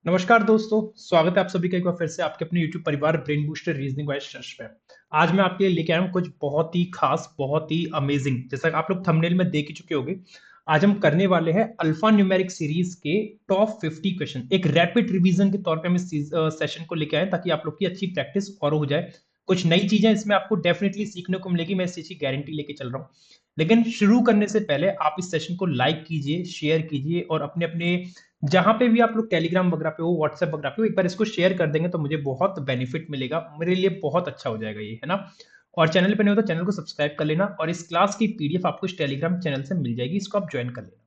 नमस्कार दोस्तों, स्वागत है आप सभी का एक बार फिर से आपके अपने YouTube परिवार brain booster reasoning wise search पे। आज मैं आपके लिए लेके आया हूँ कुछ बहुत ही खास, बहुत ही अमेजिंग, जैसा कि आप लोग थंबनेल में देख ही चुके होंगे। आज हम करने वाले हैं अल्फा न्यूमेरिक सीरीज के टॉप 50 क्वेश्चन। एक रैपिड रिवीजन के तौर पे हम इस सेशन को लेके आए ताकि आप लोग की अच्छी प्रैक्टिस और हो जाए। कुछ नई चीजें इसमें आपको डेफिनेटली सीखने को मिलेगी, मैं इस चीज की गारंटी लेके चल रहा हूँ। लेकिन शुरू करने से पहले आप इस सेशन को लाइक कीजिए, शेयर कीजिए और अपने अपने जहां पे भी आप लोग टेलीग्राम वगैरह पे हो, व्हाट्सएप वगैरह पे हो, एक बार इसको शेयर कर देंगे तो मुझे बहुत बेनिफिट मिलेगा, मेरे लिए बहुत अच्छा हो जाएगा ये, है ना। और चैनल पे नहीं हो तो चैनल को सब्सक्राइब कर लेना और इस क्लास की पीडीएफ आपको इस टेलीग्राम चैनल से मिल जाएगी, इसको आप ज्वाइन कर लेना।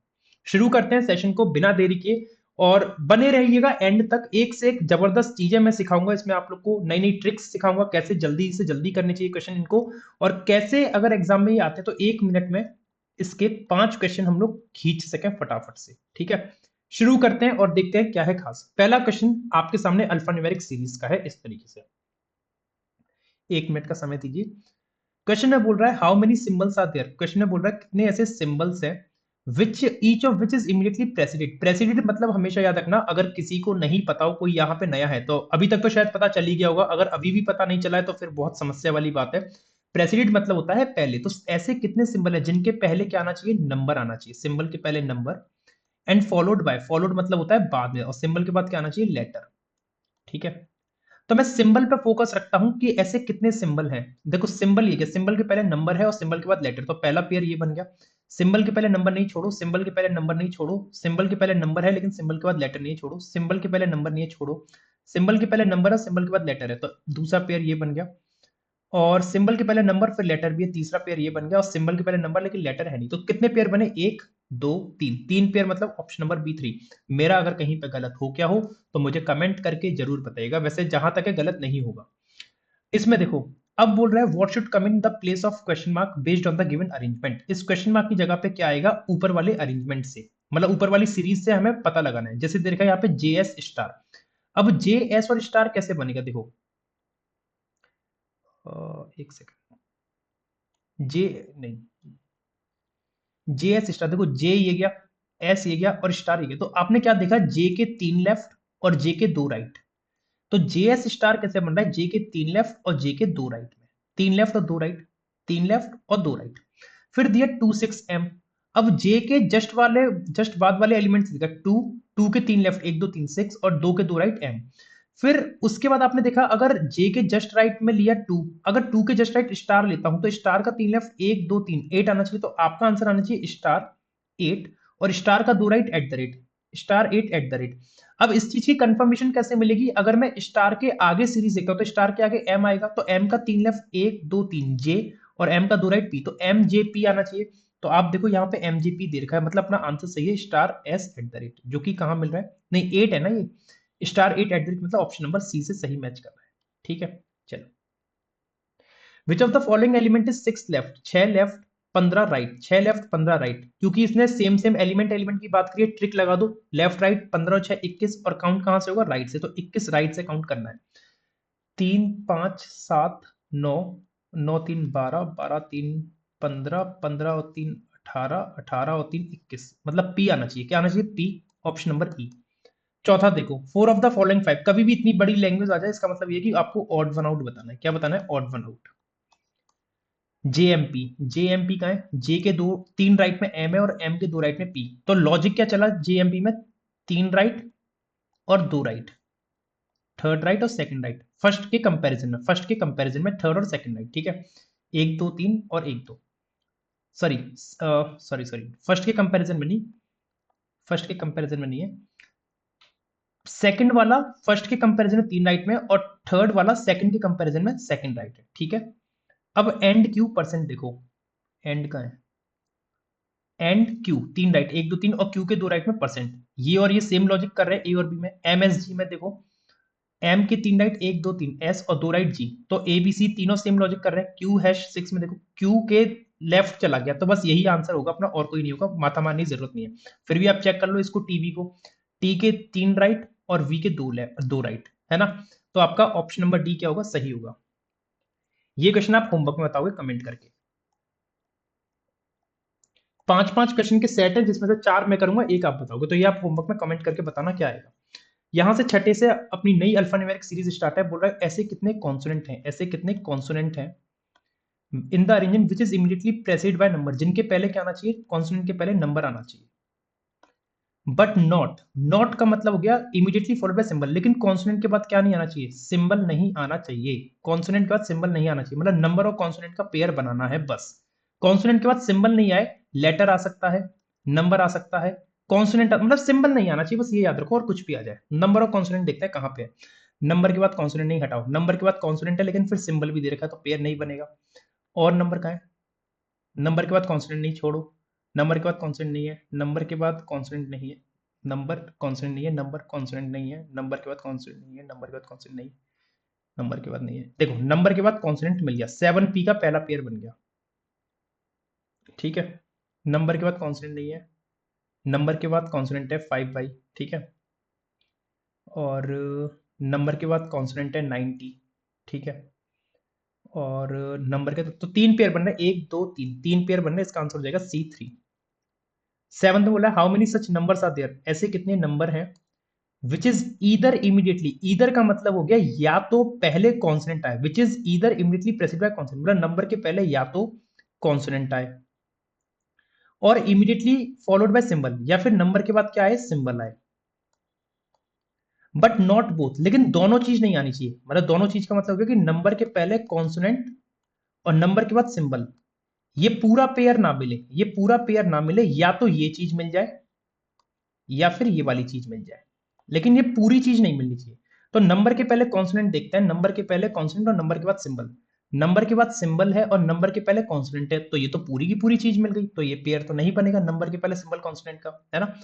शुरू करते हैं सेशन को बिना देरी के। और बने रहिएगा एंड तक, एक से एक जबरदस्त चीजें मैं सिखाऊंगा इसमें, आप लोग को नई नई ट्रिक्स सिखाऊंगा, कैसे जल्दी से जल्दी करने चाहिए क्वेश्चन इनको, और कैसे अगर एग्जाम में ये आते हैं तो 1 मिनट में इसके 5 क्वेश्चन हम लोग खींच सकें फटाफट से। ठीक है, शुरू करते हैं और देखते हैं क्या है खास। पहला क्वेश्चन आपके सामने अल्फा न्यूमेरिक सीरीज का है इस तरीके से। 1 मिनट का समय दीजिए। क्वेश्चन में बोल रहा है how many symbols are there. Question में बोल रहा है कितने ऐसे सिंबल्स हैं which each of which is immediately president. President मतलब हमेशा याद रखना, अगर किसी को नहीं पता हो, कोई यहाँ पे नया है तो अभी तक तो शायद पता चल ही गया होगा, अगर अभी भी पता नहीं चला है तो फिर बहुत समस्या वाली बात है। प्रेसिडेंट मतलब होता है पहले, तो ऐसे कितने सिंबल है जिनके पहले क्या आना चाहिए, नंबर आना चाहिए, सिंबल के पहले number. And followed bye, followed मतलब होता है बाद में, और सिंबल के बाद क्या आना चाहिए, लेटर। ठीक है, तो मैं सिंबल पे फोकस रखता हूं कि ऐसे कितने सिंबल हैं। देखो सिंबल ये क्या, सिंबल के पहले नंबर है और सिंबल के बाद लेटर, तो पहला पेयर ये बन गया। सिंबल के पहले नंबर नहीं छोड़ो, सिंबल के पहले नंबर नहीं छोड़ो, सिंबल के पहले नंबर है लेकिन सिंबल के बाद लेटर नहीं छोड़ो, सिंबल के पहले नंबर नहीं छोड़ो, सिंबल के पहले नंबर है, सिंबल के बाद लेटर है, तो दूसरा पेयर ये बन गया। और सिंबल के पहले नंबर फिर लेटर भी है, तीसरा पेयर ये बन गया, और सिंबल के पहले नंबर लेकिन लेटर है नहीं, तो कितने पेयर बने, एक, दो, तीन, तीन पेयर, मतलब ऑप्शन नंबर B3। मेरा अगर कहीं पे गलत हो क्या हो तो मुझे कमेंट करके जरूर बताइएगा, वैसे जहां तक है गलत नहीं होगा। इसमें देखो, अब बोल रहा है what should come in the place of question mark based on the given arrangement. इस क्वेश्चन मार्क की जगह पे क्या आएगा, ऊपर वाले अरेंजमेंट से, मतलब ऊपर वाली सीरीज से हमें पता लगाना है। जैसे देखा यहाँ पे JS स्टार, अब JS और स्टार कैसे बनेगा देखो। एक सेकंड, जे नहीं, JS स्टार, देखो J ये गया, S ये गया और स्टार ये गया, तो आपने क्या देखा, J के 3 लेफ्ट और J के 2 राइट। तो JS स्टार कैसे बन रहा है, J के 3 लेफ्ट और J के 2 राइट में, 3 लेफ्ट और 2 राइट, 3 लेफ्ट और 2 राइट। फिर दिया 2 6 M। अब J के जस्ट बाद वाले एलिमेंट्स दिखा, टू के 3 लेफ्ट, 1 2 3 6 और 2 के 2 राइट M। फिर उसके बाद आपने देखा अगर J के जस्ट राइट में लिया 2, अगर 2 के जस्ट राइट स्टार लेता हूं तो स्टार का 3 लेफ्ट, 1 2 3 8 आना चाहिए, तो आपका आंसर आना चाहिए स्टार 8, और स्टार का 2 right at the rate, star 8 at the rate. अब इस चीज की कंफर्मेशन कैसे मिलेगी, अगर मैं स्टार के आगे सीरीज देखता हूं तो स्टार के आगे M आएगा, तो M का 3 लेफ्ट 1 2 3 J और M का 2 राइट P, तो MJP आना चाहिए। तो आप देखो यहाँ पे MJP दे रखा है, मतलब अपना आंसर सही है star S at the rate, जो कि कहाँ मिल रहा है, नहीं 8 है ना ये, स्टार 8 एट द रेट, मतलब ऑप्शन नंबर C से सही मैच कर रहा है। ठीक है, चलो। विच of the following element is 6 left, 6 left 15 right, 6 left 15 right, क्योंकि इसने सेम सेम एलिमेंट एलिमेंट की बात करी है, ट्रिक लगा दो, लेफ्ट राइट 15 और 6 21, और काउंट कहां से होगा, राइट से, तो 21 राइट से काउंट करना है। 3 5 7 9, 9 3 12, 12 3 15, 15 और 3 18, 18 और 3 21, मतलब P आना चाहिए, क्या आना चाहिए, P, ऑप्शन नंबर E। चौथा देखो, 4 ऑफ द फॉलोइंग 5, कभी भी इतनी बड़ी लैंग्वेज आ जाए इसका मतलब ये कि आपको ऑड वन आउट बताना है, क्या बताना है, odd one out. JMP, JMP का है, J के 3 राइट में M है और M के 2 राइट में P, तो लॉजिक क्या चला JMP में, 3 राइट और 2 राइट, थर्ड राइट और सेकंड राइट, फर्स्ट के कंपैरिजन में थर्ड और सेकंड राइट। ठीक है, 1 2 3 और 1 2, सॉरी सॉरी सॉरी, फर्स्ट के कंपैरिजन में नहीं है, सेकंड वाला फर्स्ट के कंपैरिजन में 3 राइट में, और थर्ड वाला सेकंड के कंपैरिजन में सेकंड राइट है। ठीक है, अब एंड क्यू परसेंट देखो, एंड का है, एंड क्यू 3 राइट, 1 2 3 और क्यू के 2 राइट में परसेंट, ये और ये सेम लॉजिक कर रहे हैं ए और बी में। MSG में देखो, एम के 3 राइट 1 2 3 S और 2 राइट G, तो ABC तीनों सेम लॉजिक कर रहे हैं। Q#6 में देखो, Q के लेफ्ट चला गया, तो बस यही आंसर होगा अपना, और कोई नहीं होगा, माथा मारने की जरूरत नहीं है। फिर भी आप चेक कर लो इसको, टीवी को, टी के 3 राइट और वी के 2 राइट, है ना। तो आपका ऑप्शन नंबर डी क्या होगा, सही होगा। ये क्वेश्चन आप होमवर्क में बताओगे कमेंट करके। 5 5 क्वेश्चन के सेट है जिसमें से 4 मैं करूंगा, एक आप बताओगे, तो ये आप होमवर्क में कमेंट करके बताना क्या आएगा। यहां से छठे से अपनी नई अल्फान्यूमेरिक सीरीज स्टार्ट है, बोल रहा है ऐसे कितने कॉन्सोनेंट हैं, ऐसे कितने कॉन्सोनेंट हैं in the arrangement which is immediately preceded by number, जिनके पहले क्या आना चाहिए, कॉन्सोनेंट के पहले नंबर आना चाहिए। बट नॉट, नॉट का मतलब हो गया इमीडिएटली फॉलोड बाय सिंबल, लेकिन कॉन्सोनेंट के बाद क्या नहीं आना चाहिए, सिंबल नहीं आना चाहिए। कॉन्सोनेंट के बाद सिंबल नहीं आना चाहिए, मतलब नंबर और कॉन्सोनेंट का पेयर बनाना है बस। कॉन्सोनेंट के बाद सिंबल नहीं आए, लेटर आ सकता है, नंबर आ सकता है, कॉन्सोनेंट मतलब सिंबल नहीं आना चाहिए, बस ये याद रखो, और कुछ भी आ जाए। नंबर और कॉन्सोनेंट देखते हैं कहां पे है। नंबर के बाद कॉन्सोनेंट नहीं हटाओ, नंबर के बाद कॉन्सोनेंट है लेकिन फिर सिंबल भी दे रखा है, तो पेयर नहीं बनेगा। और नंबर का है, नंबर के बाद कॉन्सोनेंट नहीं, छोड़ो। नंबर के बाद कॉन्सोनेंट नहीं है, नंबर के बाद कॉन्सोनेंट नहीं है, नंबर कॉन्सोनेंट नहीं है, नंबर कॉन्सोनेंट नहीं है, नंबर के बाद कॉन्सोनेंट नहीं है, नंबर के बाद कॉन्सोनेंट नहीं, नंबर के बाद नहीं है। देखो नंबर के बाद कॉन्सोनेंट मिल गया, 7p का पहला पेयर बन गया, ठीक है। नंबर के बाद कॉन्सोनेंट नहीं है, नंबर के बाद कॉन्सोनेंट है 5y, ठीक है। और नंबर के बाद कॉन्सोनेंट है 90, ठीक है। और नंबर के तो तीन पेयर बन रहे हैं, एक दो तीन, तीन पेयर बन रहे हैं, इसका आंसर हो जाएगा C3। सेवंथ में बोला how many such numbers are there, ऐसे कितने नंबर हैं which is either immediately, either का मतलब हो गया या तो पहले कॉन्सोनेंट आए, which is either immediately preceded by consonant, मतलब नंबर के पहले या तो कॉन्सोनेंट आए और इमीडिएटली फॉलोड बाय सिंबल, या फिर नंबर के बाद क्या आए, सिंबल आए। बट नॉट बोथ, लेकिन दोनों चीज नहीं आनी चाहिए, मतलब दोनों चीज का मतलब हो गया कि नंबर के पहले कॉन्सोनेंट और नंबर के बाद सिंबल, ये पूरा पेयर ना मिले, ये पूरा पेयर ना मिले, या तो ये चीज मिल जाए या फिर ये वाली चीज मिल जाए, लेकिन ये पूरी चीज नहीं मिलनी चाहिए। तो नंबर के पहले कॉन्सोनेंट देखते हैं, नंबर के पहले कॉन्सोनेंट और नंबर के बाद सिंबल, नंबर के बाद सिंबल है और नंबर के पहले कॉन्सोनेंट है, तो ये तो पूरी की पूरी चीज मिल गई, तो ये पेयर तो नहीं बनेगा नंबर के पहले सिंबल कॉन्सोनेंट का, है ना।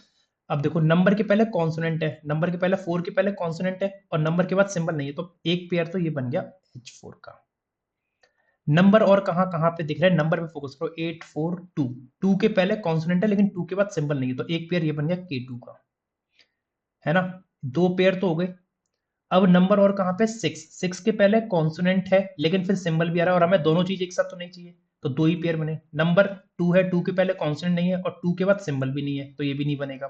अब देखो नंबर के पहले कॉन्सोनेंट है, नंबर के पहले 4 के पहले कॉन्सोनेंट है और नंबर के बाद सिंबल नहीं है, तो एक पेयर तो ये बन गया H4 का। नंबर और कहां कहां पे दिख रहा है, नंबर पे फोकस करो, 842, 2 के पहले कॉन्सोनेंट है लेकिन 2 के बाद सिंबल नहीं है, तो एक पेयर ये बन गया K2 का, है ना। दो पेयर तो हो गए। अब नंबर और कहां पे, 6, 6 के पहले कॉन्सोनेंट है लेकिन फिर सिंबल भी आ रहा है, और हमें दोनों चीज एक साथ तो नहीं चाहिए, तो दो ही पेयर बने। नंबर 2 है, 2 के पहले कॉन्सोनेंट नहीं है और 2 के बाद सिंबल भी नहीं है, तो ये भी नहीं बनेगा,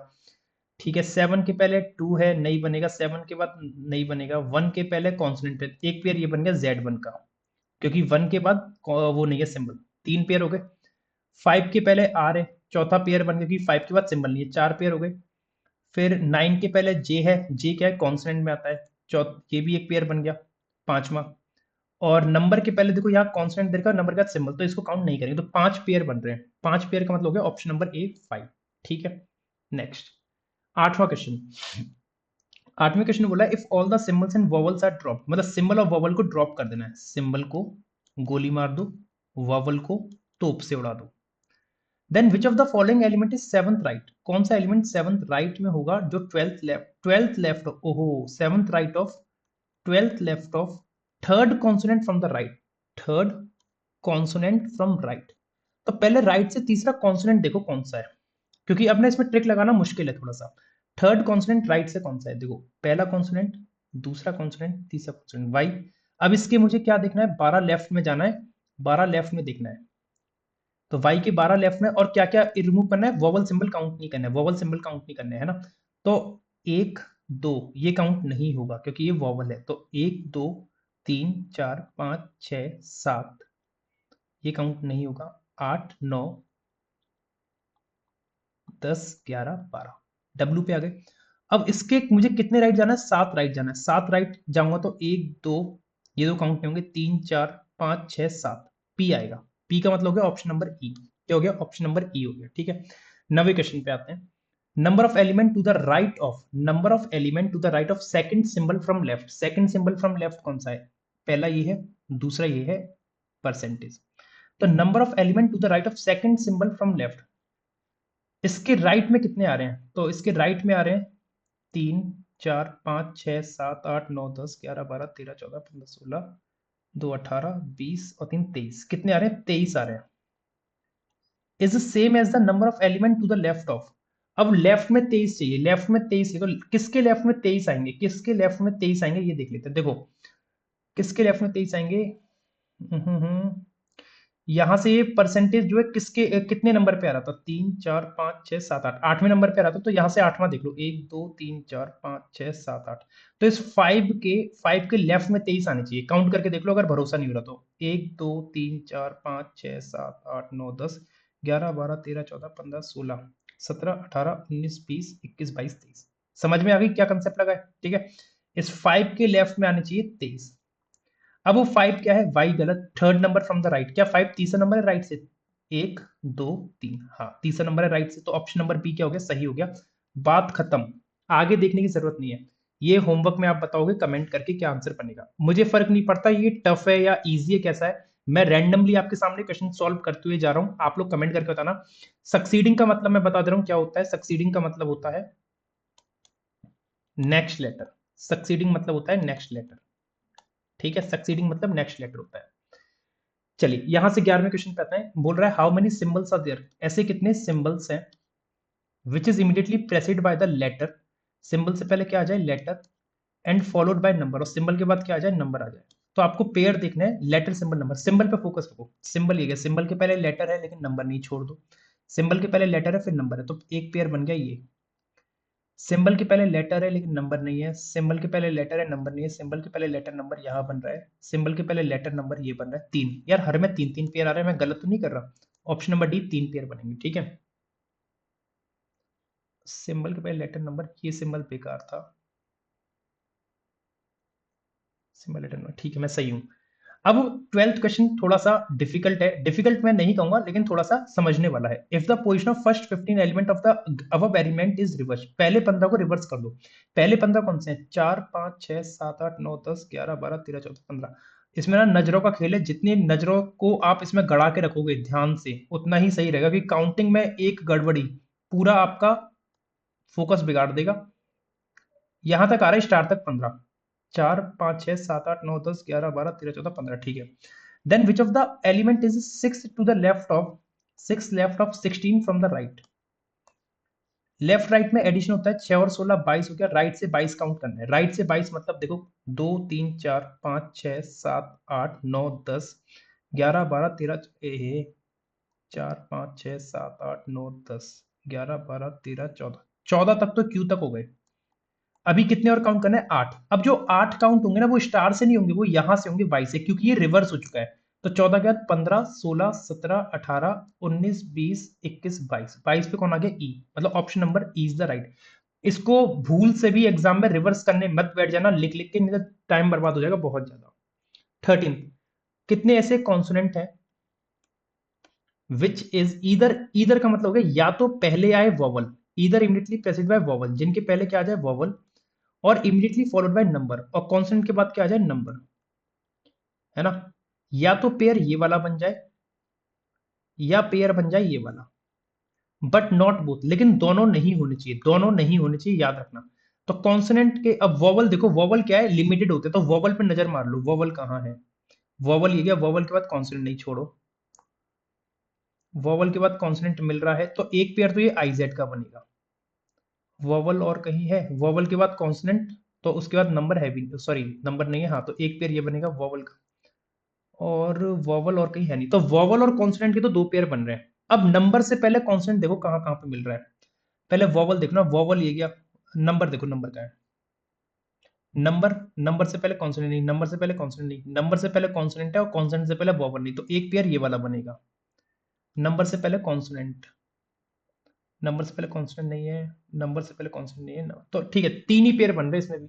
ठीक है। 7 के पहले 2 है, नहीं बनेगा, 7 के बाद नहीं बनेगा। 1 के पहले कॉन्सोनेंट है, एक पेयर ये बन गया Z1 का, क्योंकि 1 के बाद वो नहीं है सिंबल, तीन पेयर हो गए। 5 के पहले R है, चौथा पेयर बन गया, क्योंकि 5 के बाद सिंबल नहीं है, चार पेयर हो गए। फिर 9 के पहले J है, J क्या है, कॉन्सोनेंट में आता है, ये भी एक पेयर बन गया, पांचवा। और नंबर के पहले देखो यहाँ कॉन्स्टेंट दे रखा है, नंबर का सिंबल, तो इसको काउंट नहीं करेंगे, तो पांच पेयर बन रहे हैं, पांच पेयर का मतलब हो गया ऑप्शन नंबर ए 5, ठीक है। नेक्स्ट, आठवां क्वेश्चन। आठवें क्वेश्चन बोला if all the symbols and vowels are drop, मतलब सिंबल और वॉवल को ड्रॉप कर देना है, सिंबल को गोली मार दो, वॉवल को तोप से उड़ा दो। Then which of the following element is seventh right, कौन सा एलिमेंट सेवंथ राइट में होगा, जो ट्वेल्थ लेफ्ट, ओहो, seventh right of, twelfth left of third consonant from the right, third consonant from right. तो पहले राइट से तीसरा कॉन्सोनेंट देखो कौन सा है, क्योंकि अब ना इसमें ट्रिक लगाना मुश्किल है थोड़ा सा। थर्ड कॉन्सोनेंट राइट से कौन सा है, देखो पहला कॉन्सोनेंट, दूसरा कॉन्सोनेंट, तीसरा कॉन्सोनेंट, वाई। अब इसके मुझे क्या देखना है, 12 लेफ्ट में जाना है, 12 लेफ्ट में देखना है, तो वाई के 12 लेफ्ट में, और क्या क्या रिमूव करना है, वोवल सिंबल काउंट नहीं करना है, वोवल सिंबल काउंट नहीं करना है ना। तो एक दो ये काउंट नहीं होगा क्योंकि ये वोवल है, तो एक दो तीन चार पाँच छः सात, ये काउंट नहीं होगा। 8 9 10 11 12, डब्ल्यू पे आ गए। अब इसके मुझे कितने राइट जाना है, सात राइट जाना है, सात राइट जाऊंगा तो एक दो, ये दो काउंट नहीं होंगे, तीन चार पाँच छः सात, पी आएगा। पी का मतलब हो गया ऑप्शन नंबर ई, क्या हो गया, ऑप्शन नंबर ई हो गया, ठीक है। नवे क्वेश्चन पे आते हैं। Number of element to the right of, number of element to the right of second symbol from left, second symbol from left कौन सा है, पहला ये है, दूसरा ये है, परसेंटेज। तो number of element to the right of second symbol from left, इसके राइट में कितने आ रहे हैं, तो इसके राइट में आ रहे हैं 3 4 5 6 7 8 9 10 11 12 13 14 15 16, 2 18 20 और 3 23, कितने आ रहे हैं, 23 आ रहे हैं। Is same as the number of element to the left of, अब लेफ्ट में 23 चाहिए, लेफ्ट में 23 है, तो किसके लेफ्ट में 23 आएंगे, किसके लेफ्ट में 23 आएंगे ये देख लेते हैं। देखो किसके लेफ्ट में 23 आएंगे, यहां से ये परसेंटेज जो है किसके कितने नंबर पे आ रहा था, 3 4 5 6 7 8, 8वें नंबर पे आ रहा था। तो यहाँ से आठवां देख लो, 1 2 3 4 5 6 7 8। तो इस फाइव के लेफ्ट में 23 आने चाहिए। काउंट करके देख लो अगर भरोसा नहीं हो रहा तो। 1 2 3 4 5 6 7 8 9 10 11 12 13 14 15 16 17 18 19 20 21 22 23। समझ में आ गई क्या कंसेप्ट लगा है? ठीक है। इस फाइव के लेफ्ट में आने चाहिए 23। अब वो फाइव क्या है, वाई गलत, third number from the right. क्या फाइव तीसरा नंबर है राइट से? 1 2 3, हाँ तीसरा नंबर है राइट से, तो ऑप्शन नंबर बी क्या हो गया, सही हो गया। बात खत्म, आगे देखने की जरूरत नहीं है। ये होमवर्क में आप बताओगे कमेंट करके क्या आंसर बनेगा। मुझे फर्क नहीं पड़ता ये टफ है या इजी है, कैसा है। मैं रैंडमली आपके सामने क्वेश्चन सॉल्व करते हुए जा रहा हूं, आप लोग कमेंट करके बताना। सक्सीडिंग का मतलब मैं बता दे रहा हूं क्या होता है। सक्सीडिंग का मतलब होता है नेक्स्ट लेटर। सक्सीडिंग मतलब होता है नेक्स्ट लेटर। ठीक है, सक्सीडिंग मतलब नेक्स्ट लेटर होता है। चलिए यहां से 11वें क्वेश्चन पे आते हैं। बोल रहा है how many symbols are there, ऐसे कितने सिंबल्स हैं which is immediately preceded by the letter. Symbol से पहले क्या आ जाए, letter, and followed by number, और सिंबल के बाद क्या आ जाए, नंबर आ जाए। तो आपको पेयर देखना है, लेटर सिंबल नंबर। सिंबल पे फोकस रखो। सिंबल ये गया, सिंबल के पहले लेटर है लेकिन नंबर नहीं, छोड़ दो। सिंबल के पहले लेटर है फिर नंबर है, तो एक पेयर बन गया ये। सिंबल के पहले लेटर है लेकिन नंबर नहीं है, सिंबल के पहले लेटर है नंबर नहीं है, सिंबल के पहले लेटर नंबर यहाँ बन रहा है, सिंबल के पहले लेटर नंबर ये बन रहा है। तीन, यार हर में तीन तीन पेयर आ रहे हैं, मैं गलत तो नहीं कर रहा। ऑप्शन नंबर डी, तीन पेयर बनेंगे। ठीक है, सिंबल के पहले लेटर नंबर, ये सिंबल बेकार था। सिंबल लेटर नंबर, ठीक है मैं सही हूँ। अब 12th क्वेश्चन थोड़ा सा डिफिकल्ट है, डिफिकल्ट मैं नहीं कहूंगा लेकिन थोड़ा सा समझने वाला है। If the position of first 15 element of the above element is reverse, पहले 15 को रिवर्स कर दो। पहले 15 कौन से हैं, 4 5 6 7 8 9 10 11 12 13 14 15। इसमें ना नजरों का खेल है, जितनी नजरों को आप इसमें गड़ा के रखोगे ध्यान से उतना ही सही रहेगा, कि काउंटिंग में एक गड़बड़ी पूरा आपका फोकस बिगाड़ देगा। यहां तक आ रहा है स्टार तक 15, 4 5 6 7 8 9 10 11 12 13 14 15, ठीक है। Then which of the element is six to the left of, six left of 16 from the right. Left right में एडिशन होता है, 6 और 16 22 हो गया, राइट से 22 काउंट करना है। राइट से 22 मतलब देखो, 2 3 4 5 6 7 8 9 10 11 12 13 4 5 6 7 8 9 10 11 12 13 14, 14 तक तो क्यू तक हो गए। अभी कितने और काउंट करना है, 8। अब जो 8 काउंट होंगे ना वो स्टार से नहीं होंगे, वो यहां से होंगे वाई से, क्योंकि ये रिवर्स हो चुका है। तो 14 के बाद 15 16 17 18 19 20 21 22, 22 पे कौन आ गया, ई, मतलब option number E is the right. इसको भूल से भी एग्जाम में रिवर्स करने मत बैठ जाना, लिख लिख के, नहीं तो टाइम बर्बाद हो जाएगा बहुत ज्यादा। 13, कितने ऐसे कॉन्सोनेंट है विच इज ईदर, ईदर का मतलब हो गया या तो पहले आए vowel, either immediately preceded by vowel, जिनके पहले क्या आ जाए वॉवल, और इमीडिएटली फॉलोड बाय नंबर, और कॉन्सोनेंट के बाद क्या आ जाए, नंबर, है ना। या तो पेयर ये वाला बन जाए या पेयर बन जाए ये वाला, बट नॉट बोथ, लेकिन दोनों नहीं होने चाहिए, दोनों नहीं होने चाहिए, याद रखना। तो कॉन्सोनेंट के, अब वॉवल देखो, वॉवल क्या है, लिमिटेड होते हैं, तो वॉवल पे नजर मार लो, वॉवल कहाँ है। वॉवल ये गया, वॉवल के बाद कॉन्सोनेंट नहीं, छोड़ो। वॉवल के बाद कॉन्सोनेंट मिल रहा है तो एक पेयर तो ये आईजेड का बनेगा। वॉवल और कहीं है, वॉवल के बाद कॉन्सोनेंट, तो उसके बाद नंबर है भी, सॉरी नंबर नहीं है, हाँ तो एक पेयर ये बनेगा वॉवल का, और वॉवल और कहीं है नहीं, तो वॉवल और कॉन्सोनेंट के तो दो पेयर बन रहे हैं। अब नंबर से पहले कॉन्सोनेंट देखो कहाँ कहाँ पे मिल रहा है। पहले वॉवल देखना, वॉवल ये गया, नंबर देखो नंबर का है, नंबर, नंबर से पहले कॉन्सोनेंट नहीं, नंबर से पहले कॉन्सोनेंट नहीं, नंबर से पहले कॉन्सोनेंट है और कॉन्सोनेंट से पहले वॉवल नहीं, तो एक पेयर ये वाला बनेगा। नंबर से पहले कॉन्सोनेंट, नंबर से पहले कॉन्सोनेंट नहीं है, नंबर से पहले कॉन्सोनेंट नहीं है, तो ठीक है तीन ही पेयर बन रहे हैं इसमें भी,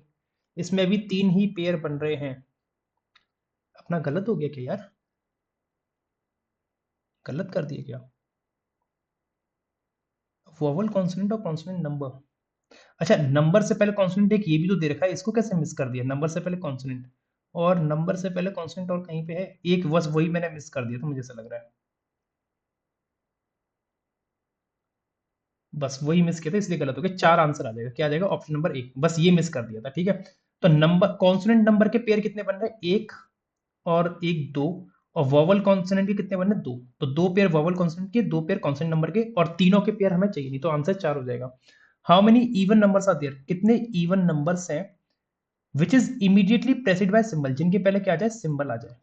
इसमें भी तीन ही पेयर बन रहे हैं। अपना गलत हो गया क्या यार, गलत कर दिया क्या, वोवल कॉन्सोनेंट और कॉन्सोनेंट नंबर। अच्छा नंबर से पहले कॉन्सोनेंट एक ये भी तो दे रखा है, इसको कैसे मिस कर दिया, नंबर से पहले कॉन्सोनेंट, और नंबर से पहले कॉन्सोनेंट और कहीं पे है एक, बस वही मैंने मिस कर दिया था, मुझे ऐसा लग रहा है, बस वही मिस किया था इसलिए गलत हो गया। चार आंसर आ जाएगा, क्या आ जाएगा, ऑप्शन नंबर एक, बस ये मिस कर दिया था। ठीक है, तो नंबर कॉन्सोनेंट नंबर के पेयर कितने बन रहे हैं, एक और एक, दो, और वोवल कॉन्सोनेंट के कितने बन रहे हैं, दो, तो दो पेयर वोवल कॉन्सोनेंट के, दो पेयर कॉन्सोनेंट नंबर के, और तीनों के पेयर हमें चाहिए नहीं, तो आंसर चार हो जाएगा। How many even numbers are there, कितने इवन नंबर्स हैं which is immediately preceded by symbol, जिनके पहले क्या आ जाए, सिंबल आ जाए।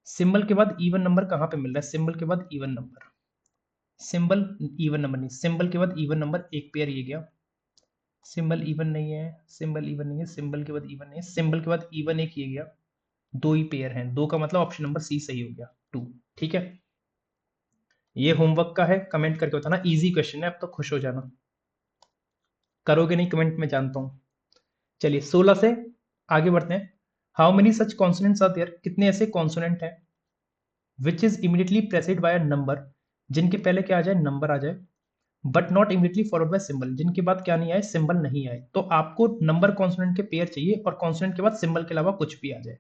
सिंबल के बाद इवन नंबर कहाँ पे मिल रहा है? सिंबल के बाद even number, symbol even number नहीं, सिंबल के बाद इवन नंबर एक पेयर ये गया, सिंबल इवन नहीं है, सिंबल इवन नहीं है, सिंबल के बाद इवन नहीं है, सिंबल के बाद इवन एक ये गया, दो ही पेयर हैं, दो का मतलब ऑप्शन नंबर सी सही हो गया, टू। ठीक है, ये होमवर्क का है, कमेंट करके बताना, इजी क्वेश्चन है, अब तो खुश हो जाना। करोगे नहीं कमेंट में जानता हूं। चलिए 16 से आगे बढ़ते हैं। How many such consonants are there, कितने ऐसे कॉन्सोनेंट हैं which is immediately preceded by a number, जिनके पहले क्या आ जाए? नंबर आ जाए, but not immediately followed by symbol, जिनके बाद क्या नहीं आए? सिंबल नहीं आए। तो आपको नंबर कॉन्सोनेंट के पेयर चाहिए और कॉन्सोनेंट के बाद सिंबल के अलावा कुछ भी आ जाए।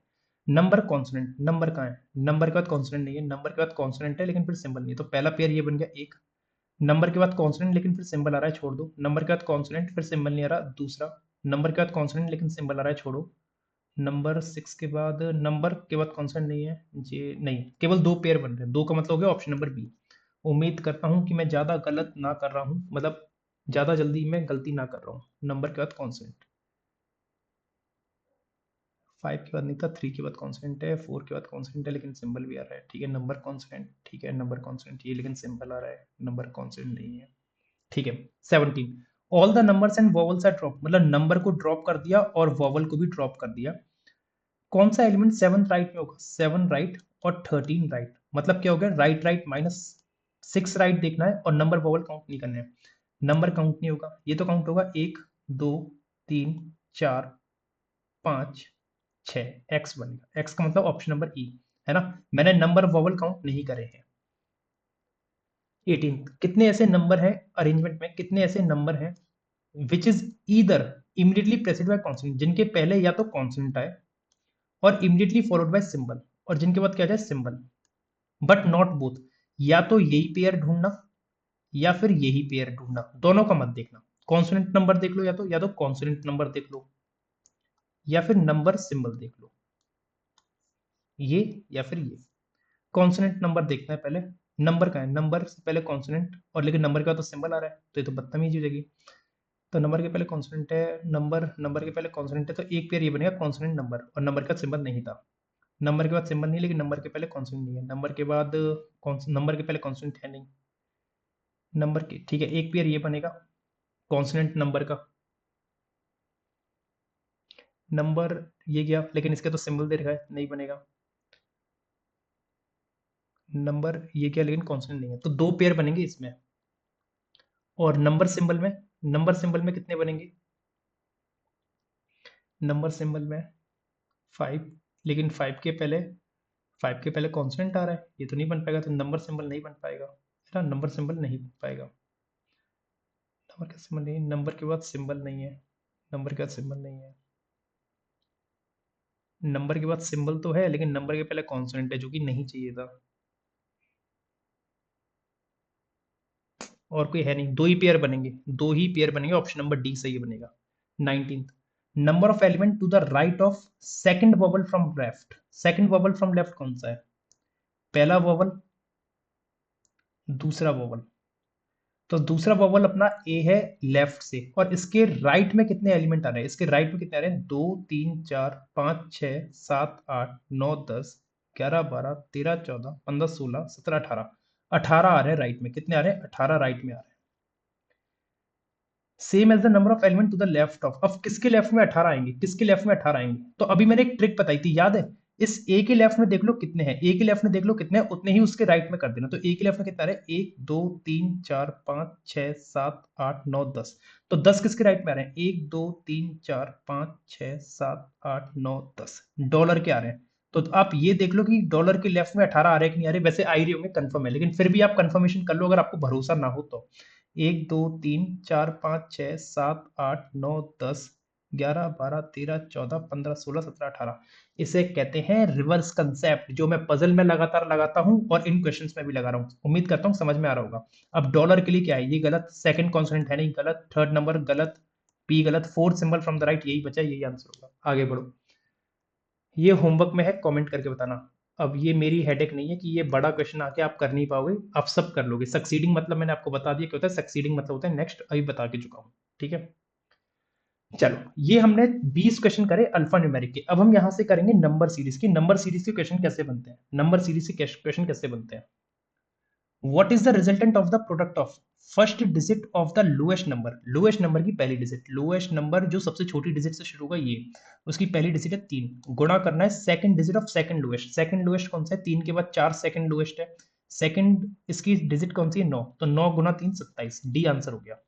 नंबर कॉन्सोनेंट, नंबर कहाँ है? नंबर के बाद कॉन्सोनेंट नहीं है, नंबर के बाद कॉन्सोनेंट है लेकिन फिर सिंबल नहीं है, तो पहला पेयर ये बन गया एक। नंबर के बाद कॉन्सोनेंट लेकिन फिर सिंबल आ रहा है, छोड़ दो। नंबर के बाद कॉन्सोनेंट फिर सिंबल नहीं आ रहा, दूसरा। नंबर के बाद कॉन्सोनेंट लेकिन सिंबल आ रहा है, छोड़ो। नंबर 6 के बाद, नंबर के बाद कॉन्सोनेंट नहीं है, ये नहीं, केवल दो पेयर बन रहे हैं, दो का मतलब हो गया ऑप्शन नंबर बी। उम्मीद करता हूं कि मैं ज्यादा गलत ना कर रहा हूं, मतलब ज्यादा जल्दी मैं गलती ना कर रहा हूं। नंबर के बाद कॉन्सोनेंट, 5 के बाद नहीं था, 3 के बाद कॉन्सोनेंट है, 4 के बाद कॉन्सोनेंट है लेकिन सिंबल भी आ रहा है, ठीक है। नंबर कॉन्सोनेंट, ठीक है, नंबर कॉन्सोनेंट ये, लेकिन सिंबल आ रहा है, नंबर कॉन्सोनेंट नहीं है, ठीक है। 17, all the numbers and vowels are drop, मतलब नंबर को ड्रॉप कर दिया और वॉवल को भी ड्रॉप कर दिया। कौन सा एलिमेंट 7th राइट में होगा? 7 राइट और 13 राइट, मतलब क्या हो गया? राइट राइट माइनस 6 राइट देखना है और नंबर वॉवल काउंट नहीं करने हैं। नंबर काउंट नहीं होगा, ये तो काउंट होगा 1 2 3 4 5 6, एक्स बनेगा, एक्स का मतलब ऑप्शन नंबर ई, है ना। मैंने नंबर वॉवल काउंट नहीं करे हैं। 18, कितने ऐसे नंबर हैं अरेंजमेंट में, कितने ऐसे नंबर हैं which is either immediately preceded by consonant, जिनके पहले या तो कॉन्सोनेंट आए और इमीडिएटली फॉलोड बाय सिंबल, और जिनके बाद क्या जाए? Symbol, but not both. या तो यही पेयर ढूंढना या फिर यही पेयर ढूंढना, दोनों का मत देखना। कॉन्सोनेंट नंबर देख लो, या तो कॉन्सोनेंट नंबर देख लो, या फिर नंबर सिंबल देख लो, ये या फिर ये। कॉन्सोनेंट नंबर देखना है पहले, नंबर का है, नंबर से पहले कॉन्सोनेंट, और लेकिन नंबर के बाद तो सिंबल आ रहा है, तो ये तो बदतमीजी हो जाएगी। तो नंबर के पहले कॉन्सोनेंट है, नंबर, नंबर के पहले कॉन्सोनेंट है, तो एक पेयर ये बनेगा कॉन्सोनेंट नंबर, और नंबर का सिंबल नहीं था। नंबर के बाद सिंबल नहीं, लेकिन नंबर के पहले कॉन्सोनेंट नहीं है, नंबर के बाद नंबर के पहले कॉन्सोनेंट है नहीं, नंबर के, ठीक है, एक पेयर ये बनेगा कॉन्सोनेंट नंबर का। नंबर ये गया, लेकिन इसके तो सिंबल दे रखा है, नहीं बनेगा। नंबर ये क्या, लेकिन कॉन्सोनेंट नहीं है, तो दो पेयर बनेंगे इसमें। और नंबर सिंबल में कितने बनेंगे? नंबर सिंबल में 5, लेकिन 5 के पहले कॉन्सोनेंट आ रहा है, ये तो नहीं बन पाएगा, तो नंबर सिंबल नहीं बन पाएगा, है ना, नंबर सिंबल नहीं बन पाएगा। नंबर का सिंबल नहीं, नंबर के बाद सिंबल नहीं है, नंबर के बाद सिंबल नहीं है, नंबर के बाद सिंबल तो है लेकिन नंबर के पहले कॉन्सोनेंट है, जो कि नहीं चाहिए था। और कोई है नहीं, दो ही पेयर बनेंगे, ऑप्शन नंबर डी सही बनेगा। 19, number of element to the right of second vowel from left, second vowel from left कौन सा है? पहला वोवल, दूसरा वोवल, तो दूसरा वोवल अपना ए है लेफ्ट से, और इसके राइट में कितने एलिमेंट आ रहे हैं? इसके राइट में कितने आ रहे हैं? 2 3 4 5 6 7 8 9 10 11 12 13 14 15 16 17 18, 18 आ रहे हैं राइट में, कितने आ रहे हैं? 18 राइट में आ रहे हैं। Same as the number of element to the left of, अब किसके लेफ्ट में 18 आएंगे, किसके लेफ्ट में 18 आएंगे? तो अभी मैंने एक ट्रिक बताई थी, याद है? इस ए के लेफ्ट में देख लो कितने हैं, ए के लेफ्ट में देख लो कितने हैं, उतने ही उसके राइट में कर देना। तो ए के लेफ्ट में कितना आ रहा है? 1 2 3 4 5 6 7 8 9 10, तो 10 किसके राइट में आ रहे हैं? 1 2 3 4 5 6 7 8 9 10 डॉलर के आ रहे हैं। तो आप ये देख लो कि डॉलर के लेफ्ट में 18 आ रहे हैं कि नहीं आ रहे, वैसे आ ही रहे होंगे, कंफर्म है, लेकिन फिर भी आप कंफर्मेशन कर लो अगर आपको भरोसा ना हो तो। 1 2 3 4 5 6 7 8 9 10 11 12 13 14 15 16 17 18, इसे कहते हैं रिवर्स कंसेप्ट, जो मैं पजल में लगातार लगाता हूं और इन क्वेश्चंस में भी लगा रहा हूं। उम्मीद करता हूं समझ में आ रहा होगा। अब डॉलर के लिए क्या है? ये गलत, सेकंड कॉन्सोनेंट है नहीं, गलत, थर्ड नंबर गलत, पी गलत, fourth symbol from the right, यही बचा, यही आंसर होगा। आगे बढ़ो, ये होमवर्क में है, कमेंट करके बताना। अब ये मेरी हेडेक नहीं है कि ये बड़ा क्वेश्चन आके आप कर नहीं पाओगे, आप सब कर लोगे। सक्सीडिंग मतलब मैंने आपको बता दिया क्या होता है, सक्सीडिंग मतलब होता है नेक्स्ट, अभी बता के चुका हूँ, ठीक है। चलो, ये हमने 20 क्वेश्चन करे अल्फा न्यूमेरिक के। अब हम यहां से करेंगे नंबर सीरीज की। नंबर सीरीज के क्वेश्चन कैसे बनते हैं, नंबर सीरीज के क्वेश्चन कैसे बनते हैं। What is the resultant of the product of first digit of the lowest number, lowest number की पहली डिजिट, लोएस्ट नंबर जो सबसे छोटी डिजिट से शुरू होगा, ये उसकी पहली डिजिट है 3, गुणा करना है second digit of second lowest. Second lowest कौन सा है, 3 के बाद 4 सेकंड लोएस्ट है, सेकंड इसकी डिजिट कौन सी है, 9, तो 9 गुना 3 27, डी आंसर हो गया।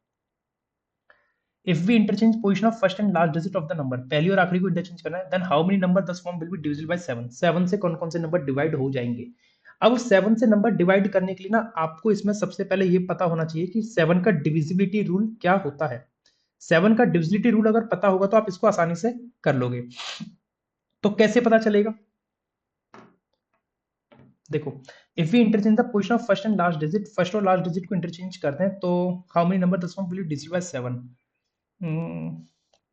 If we interchange position of first and last digit of the number, पहली और आखिरी को इंटरचेंज करना है, then how many number thus form will be divisible by 7, 7 से कौन कौन से नंबर डिवाइड हो जाएंगे। अब 7 से नंबर डिवाइड करने के लिए ना आपको इसमें सबसे पहले ये पता होना चाहिए कि 7 का डिविजिबिलिटी रूल क्या होता है। 7 का डिविजिबिलिटी रूल अगर पता होगा तो आप इसको आसानी से कर लोगे। तो कैसे पता चलेगा, देखो, if we interchange the position of first and last digit, first और लास्ट डिजिट को इंटरचेंज करते हैं तो how many number thus form will be divisible by 7,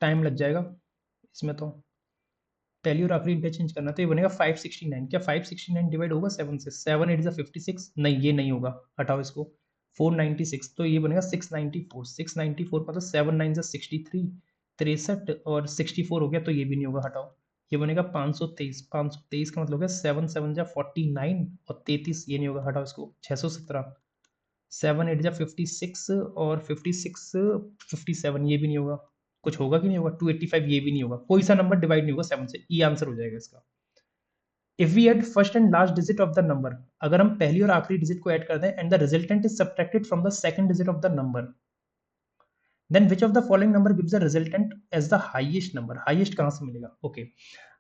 time लग जाएगा इसमें। तो पहली और आखिरी इंटरचेंज करना, तो ये बनेगा 569। क्या 569 डिवाइड होगा 7 से, 7 8 56, नहीं ये नहीं होगा, हटाओ इसको। 496, तो ये बनेगा 694, 694 मतलब 7 9 63, 63 और 64 हो गया, तो ये भी नहीं होगा, हटाओ। ये बनेगा 523, 523 का मतलब हो गया 7 7 49 और 33, ये नहीं होगा, हटाओ इसको। 617, 7 8 56 और 56 57, ये भी नहीं होगा, कुछ होगा कि नहीं होगा। 285, ये भी नहीं होगा, कोई सा नंबर डिवाइड नहीं होगा 7 से, ई आंसर हो जाएगा इसका। If we add first and last digit of the number, अगर हम पहली और आखिरी डिजिट को ऐड कर दें and the resultant is subtracted from the second digit of the number, then which of the following number gives the resultant as the highest number, highest कहां से मिलेगा। ओके,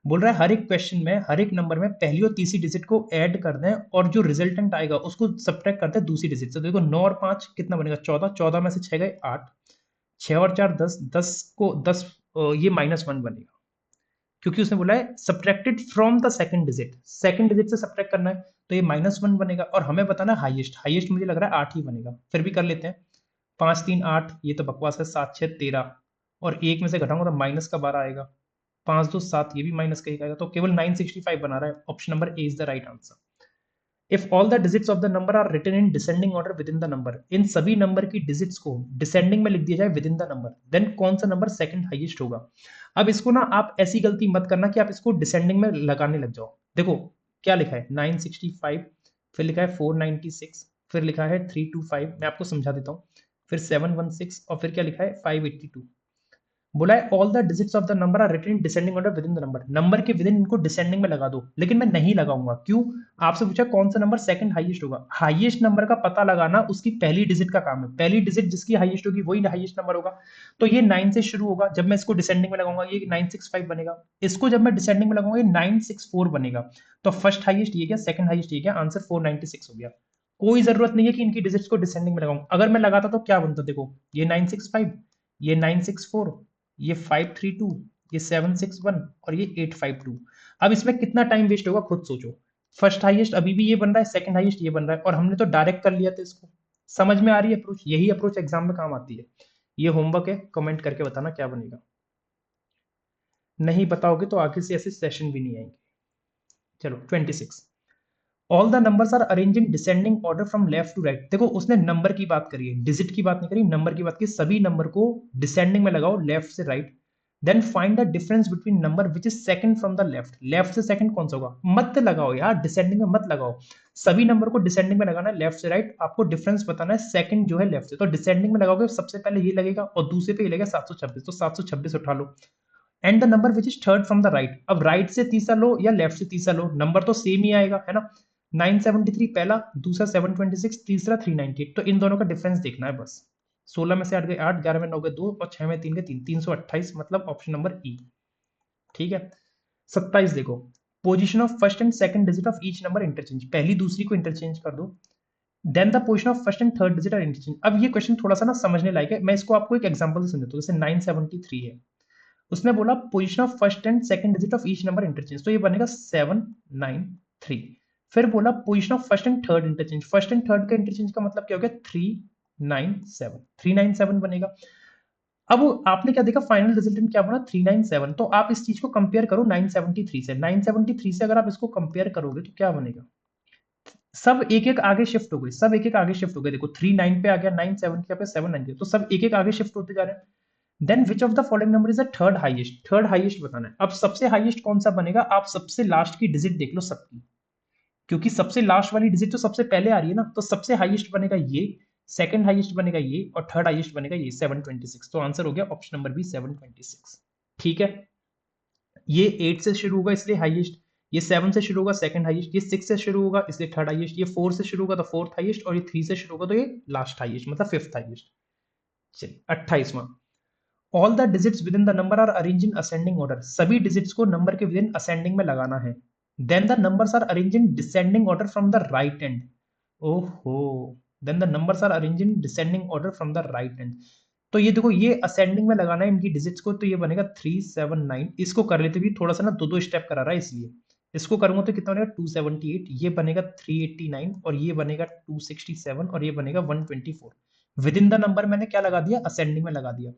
बोल रहा है हर एक क्वेश्चन में हर एक नंबर में पहली और तीसरी डिजिट को ऐड कर दें और जो रिजल्टेंट आएगा उसको सब्ट्रैक्ट करते हैं दूसरी डिजिट से। तो देखो 9 और 5 कितना बनेगा, 14, 14 में से 6 गए 8, 6 और 4 10, 10 को 10, ये -1 बनेगा, क्योंकि उसने बोला है subtracted from the second digit, second digit से सब्ट्रैक्ट करना है, तो ये -1 बनेगा। और हमें बताना है हाईएस्ट, हाईएस्ट मुझे लग रहा है 8 ही बनेगा, फिर भी कर लेते हैं। 5 3 8, ये तो बकवास है, 7 6 13 और एक में से घटाऊंगा तो माइनस का 12 आएगा, 5 2 7, ये भी माइनस का ही आएगा, तो केवल 965 बना रहा है। Option number A is the right answer. If all the digits of the number are written in descending order with in the number, इन सभी नंबर की डिजिट्स को डिसेंडिंग में लिख दिया जाए विद इन द नंबर, देन कौन सा नंबर सेकंड हाईएस्ट होगा। अब इसको ना आप ऐसी गलती मत करना कि आप इसको डिसेंडिंग में लगाने लग जाओ। देखो क्या लिखा है 965, फिर लिखा है 496, फिर लिखा है 325, मैं आपको समझा देता हूँ, फिर 716 और फिर क्या लिखा है 582। बोला है all the digits of the number are written in descending order with in the number, number के विद इन इनको डिसेंडिंग में लगा दो, लेकिन मैं नहीं लगाऊंगा। क्यों, आपसे पूछा कौन सा नंबर सेकंड हाईएस्ट होगा, हाईएस्ट नंबर का पता लगाना उसकी पहली डिजिट का काम है, पहली डिजिट जिसकी हाईएस्ट होगी वही हाईएस्ट नंबर होगा। तो ये 9 से शुरू होगा, जब मैं इसको डिसेंडिंग में लगाऊंगा ये 965 बनेगा, इसको जब मैं डिसेंडिंग में लगाऊंगा ये 964 बनेगा। तो फर्स्ट हाईएस्ट ये क्या, सेकंड हाईएस्ट ये क्या, आंसर 496 हो गया। कोई जरूरत नहीं है कि इनकी डिजिट्स को डिसेंडिंग में लगाऊं, अगर मैं लगाता तो क्या बनता, देखो ये 965, ये 964, ये 532, ये 761 और ये 852। अब इसमें कितना टाइम वेस्ट होगा खुद सोचो। फर्स्ट हाईएस्ट अभी भी ये बन रहा है, सेकंड हाईएस्ट ये बन रहा है, और हमने तो डायरेक्ट कर लिया था इसको। समझ में आ रही है अप्रोच, यही अप्रोच एग्जाम में काम आती है। ये होमवर्क है, कमेंट करके बताना क्या बनेगा। नहीं बताओगे तो आगे से ऐसे सेशन भी नहीं आएंगे। चलो 26, all the numbers are arrange in descending order from left to right. देखो उसने नंबर की बात करी है, डिजिट की बात नहीं करी, नंबर की बात की। सभी नंबर को डिसेंडिंग में लगाओ लेफ्ट से right, then find the difference between number which is second from the left, left से सेकंड कौन सा होगा, मत लगाओ यार डिसेंडिंग में मत लगाओ, सभी नंबर को डिसेंडिंग में लगाना है लेफ्ट से राइट, आपको डिफरेंस बताना है सेकंड जो है लेफ्ट से। तो डिसेंडिंग में लगाओगे सबसे पहले ये लगेगा और दूसरे पे ये लगेगा 726, तो 726 उठा लो, and the number which is third from the right, अब राइट से तीसरा लो या लेफ्ट से तीसरा लो, नंबर तो सेम ही आएगा है ना। 973 पहला, दूसरा 726, तीसरा 398, तो इन दोनों का डिफरेंस देखना है बस। 16 में से 8 गए 8, 11 में 9 गए 2 और 6 में 3 गए 3, 328 मतलब ऑप्शन नंबर ई। ठीक है। 27 देखो, position of first and second digit of each number interchange, पहली दूसरी को इंटरचेंज कर दो, then the position of first and third digit are interchange. अब ये क्वेश्चन थोड़ा सा ना समझने लायक है, मैं इसको आपको एक एग्जांपल से समझाता हूं। जैसे 973 है, उसने बोला position of first and second digit of each number interchange, तो ये बनेगा 793। फिर बोला position of first and third interchange, first and third का इंटरचेंज का मतलब क्या हो गया 397, 397 बनेगा। अब आपने क्या देखा फाइनल रिजल्टेंट क्या बना 397, तो आप इस चीज को कंपेयर करो 973 से, 973 से अगर आप इसको कंपेयर करोगे तो क्या बनेगा, सब एक एक आगे शिफ्ट हो गए, सब एक एक आगे शिफ्ट हो गए। देखो 3 9 पे आ गया, 9 7 के पे 7 9, तो सब एक एक आगे शिफ्ट होते जा रहे हैं। Then which of the following number is the third highest, third highest बताना है। अब सबसे हाईएस्ट कौन सा बनेगा, आप सबसे लास्ट की डिजिट देख लो सबकी, क्योंकि सबसे लास्ट वाली डिजिट तो सबसे पहले आ रही है ना, तो सबसे हाईएस्ट बनेगा ये, सेकंड हाईएस्ट बनेगा ये, और थर्ड हाईएस्ट बनेगा ये 726। तो आंसर हो गया ऑप्शन नंबर बी 726। ठीक है, ये 8 से शुरू होगा इसलिए हाईएस्ट, ये 7 से शुरू होगा सेकंड हाईएस्ट, ये 6 से शुरू होगा इसलिए थर्ड हाईएस्ट, ये 4 से शुरू होगा तो फोर्थ हाईएस्ट, और ये 3 से शुरू होगा तो ये लास्ट हाईएस्ट मतलब फिफ्थ हाईएस्ट। चलिए 28वां, all the digits with in the number are arrange in ascending order, सभी डिजिट्स को नंबर के विद इन असेंडिंग में लगाना है। Then the numbers are arrange in descending order from the right end. ओहो, then the numbers are arrange in descending order from the right end. तो ये देखो, ये असेंडिंग में लगाना है इनकी डिजिट्स को, तो ये बनेगा 379। इसको कर लेते भी थोड़ा सा ना, दो दो स्टेप करा रहा है इसलिए, इसको करूंगा तो कितना बनेगा 278, ये बनेगा 389, और ये बनेगा 267, और ये बनेगा 124। विद इन द नंबर मैंने क्या लगा दिया, असेंडिंग में लगा दिया।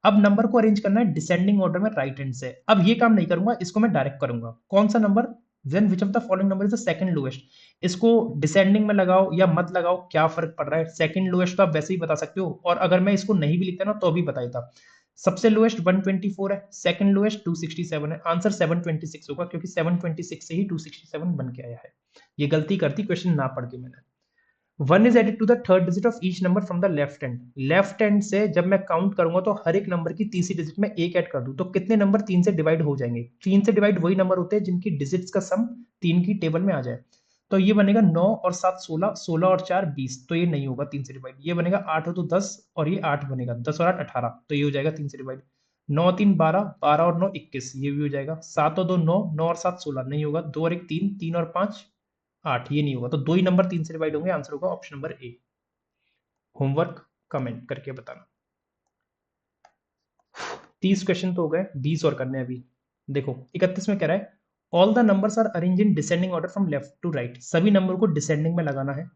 अब नंबर को अरेंज करना है डिसेंडिंग ऑर्डर में राइट हैंड से। अब ये काम नहीं करूंगा, इसको मैं डायरेक्ट करूंगा। कौन सा number, then which of the following number is the second lowest. इसको डिसेंडिंग में लगाओ या मत लगाओ, क्या फर्क पड़ रहा है, सेकंड लोएस्ट तो आप वैसे ही बता सकते हो, और अगर मैं इसको नहीं भी लिखता ना तो भी बताता। सबसे लोएस्ट 124 है, सेकंड लोएस्ट 267 है, आंसर 726 होगा, क्योंकि 726 से ही 267 बन के आया है। ये गलती करती क्वेश्चन ना पढ़ के मैंने। One is added to the third digit of each number from the left hand, left hand से जब मैं काउंट करूंगा तो हर एक नंबर की तीसरी डिजिट में एक ऐड कर दूं तो कितने नंबर तीन से डिवाइड हो जाएंगे। तीन से डिवाइड वही नंबर होते हैं जिनकी डिजिट्स का सम तीन की टेबल में आ जाए। तो ये बनेगा 9 और 7 16, 16 और 4 20, तो ये नहीं होगा तीन से डिवाइड। ये बनेगा 8 हो तो 10, और ये 8 बनेगा, 10 और 8 18, तो ये हो जाएगा तीन से डिवाइड। 9 3 12, 12 और 9 21, ये भी हो जाएगा। 7 और 2 9, 9 और 7 16, नहीं होगा। 2 और 1 3, 3 और 5 8, ये नहीं होगा। तो दो ही नंबर तीन से डिवाइड होंगे, आंसर होगा ऑप्शन नंबर ए। होमवर्क कमेंट करके बताना। 30 क्वेश्चन तो हो गए, 20 और करने हैं अभी। देखो 31 में कह रहा है all the numbers are arrange in descending order from left to right, सभी नंबर को डिसेंडिंग में लगाना है।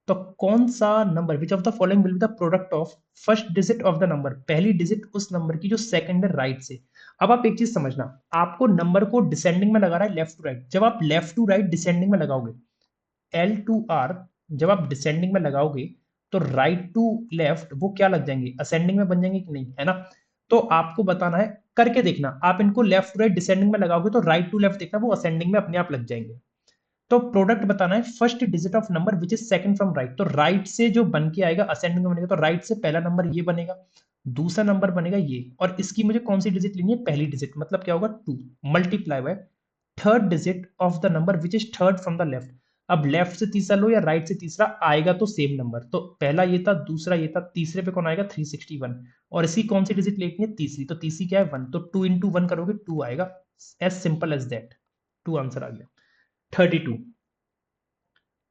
तो कौन सा number, which of the following will be the product of first digit of the number, पहली डिजिट उस नंबर की जो सेकंड है राइट से। अब आप एक चीज समझना, आपको नंबर को डिसेंडिंग में लगा रहा है लेफ्ट टू राइट, जब आप लेफ्ट टू राइट डिसेंडिंग में लगाओगे एल टू आर, जब आप डिसेंडिंग में लगाओगे तो राइट टू लेफ्ट वो क्या लग जाएंगे, असेंडिंग में बन जाएंगे कि नहीं, है ना। तो आपको बताना है, करके देखना, आप इनको लेफ्ट टू राइट डिसेंडिंग में लगाओगे तो राइट टू लेफ्ट देखना वो असेंडिंग में अपने आप लग जाएंगे। तो प्रोडक्ट बताना है first digit of number which is second from right, तो राइट से जो बन के आएगा असेंडिंग में बनेगा, तो राइट से पहला नंबर ये बनेगा, दूसरा नंबर बनेगा ये, और इसकी मुझे कौन सी डिजिट लेनी है, पहली डिजिट, मतलब क्या होगा 2 multiply by third digit of the number which is third from the left. अब लेफ्ट से तीसरा लो या राइट से तीसरा, आएगा तो सेम नंबर, तो पहला ये था, दूसरा ये था, तीसरे पे कौन आएगा 361, और इसी कौन सी डिजिट लेनी है, तीसरी, तो तीसरी क्या है 1, तो 2 इंटू 1 करोगे 2 आएगा, as simple as that, 2 answer आ गया। 32,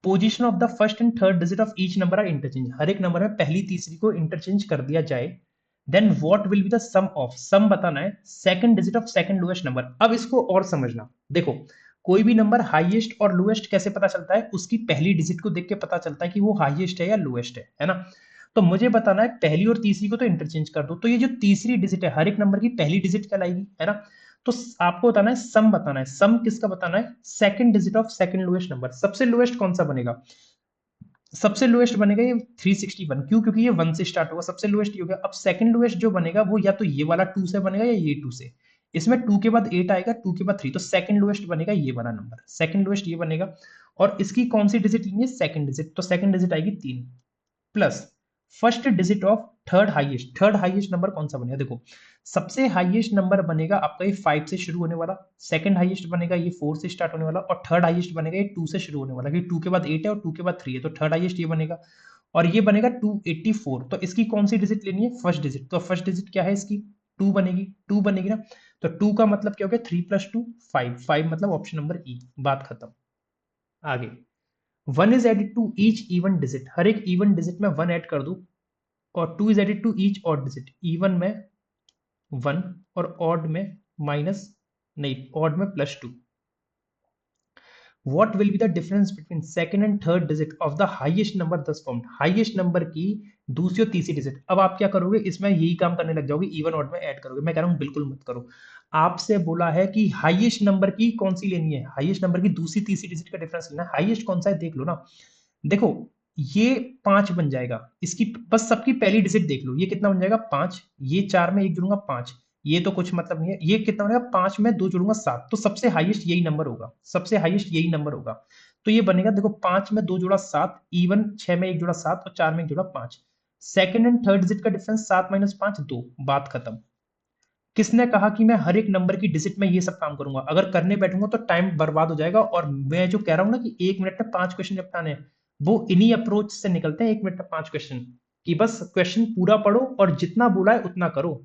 position of the first and third digit of each number are interchange, हर एक नंबर में पहली तीसरी को इंटरचेंज कर दिया जाए। Then what will be the sum of, sum बताना है second digit of second lowest number. अब इसको और समझना, देखो कोई भी नंबर हाईएस्ट और लोएस्ट कैसे पता चलता है, उसकी पहली डिजिट को देख के पता चलता है कि वो हाईएस्ट है या लोएस्ट है ना। तो मुझे बताना है पहली और तीसरी को तो इंटरचेंज कर दो, तो ये जो तीसरी डिजिट है हर एक नंबर की पहली डिजिट कहलाएगी, है ना। तो आपको बताना है सम, बताना है सम किसका बताना है, second digit of second lowest number. सबसे लोएस्ट कौन सा बनेगा, सबसे लोएस्ट बनेगा ये 361, क्यों, क्योंकि ये 1 से स्टार्ट होगा, सबसे लोएस्ट ये हो गया। अब सेकंड लोएस्ट जो बनेगा वो या तो ये वाला 2 से बनेगा या ये 2 से, इसमें 2 के बाद 8 आएगा, 2 के बाद 3, तो सेकंड लोएस्ट बनेगा ये वाला नंबर, सेकंड लोएस्ट ये बनेगा। और इसकी कौन सी डिजिट लेंगे, सेकंड डिजिट, तो सेकंड डिजिट आएगी 3 plus first digit of third highest, third highest number कौन सा बनेगा, देखो सबसे हाईएस्ट नंबर बनेगा आपका ये 5 से शुरू होने वाला, सेकंड हाईएस्ट बनेगा ये 4 से स्टार्ट होने वाला, और थर्ड हाईएस्ट बनेगा ये 2 से शुरू होने वाला, क्योंकि 2 के बाद 8 है और 2 के बाद 3 है, तो थर्ड हाईएस्ट ये बनेगा। और ये बनेगा 284, तो इसकी कौन सी डिजिट लेनी है, फर्स्ट डिजिट, तो फर्स्ट डिजिट क्या है इसकी 2 बनेगी, 2 बनेगी ना। तो 2 का मतलब क्या हो गया 3 + 2 5, 5 मतलब ऑप्शन नंबर ई, बात खत्म। आगे, one is added to each even digit, हर एक इवन डिजिट में 1 ऐड कर दो, और 2 is added to each odd digit, even में 1 और ऑड में माइनस, नहीं ऑड में +2। What will be the difference between second and third digit of the highest number दस फॉर्म्ड, हाईएस्ट नंबर की दूसरी और तीसरी डिजिट। अब आप क्या करोगे, इसमें यही काम करने लग जाओगे, इवन ऑड में ऐड करोगे। मैं कह रहा हूं बिल्कुल मत करो, आपसे बोला है कि हाईएस्ट नंबर की कौन सी लेनी है, हाईएस्ट नंबर की दूसरी तीसरी डिजिट का डिफरेंस लेना है, हाईएस्ट कौन सा है देख लो ना। देखो ये 5 बन जाएगा। इसकी बस सबकी पहली डिजिट देख लो, ये कितना बन जाएगा 5, ये 4 में 1 जोड़ूंगा 5, ये तो कुछ मतलब नहीं है, ये कितना बनेगा 5 में 2 जोड़ूंगा 7, तो सबसे हाईएस्ट यही नंबर होगा, सबसे हाईएस्ट यही नंबर होगा। तो ये बनेगा देखो 5 में 2 जोड़ा 7, इवन 6 में 1 जोड़ा 7 और 4 में 1 जोड़ा 5। सेकंड एंड थर्ड डिजिट का डिफरेंस 7 माइनस 5 2, बात खत्म। किसने कहा कि मैं हर एक नंबर की डिजिट में ये सब काम करूंगा? अगर करने बैठूंगा तो टाइम बर्बाद हो जाएगा, और मैं जो कह रहा हूं ना कि 1 मिनट में 5 क्वेश्चन निपटाने हैं, वो इन्हीं अप्रोच से निकलते हैं 1 मिनट में 5 क्वेश्चन, कि बस क्वेश्चन पूरा पढ़ो और जितना बोला है उतना करो।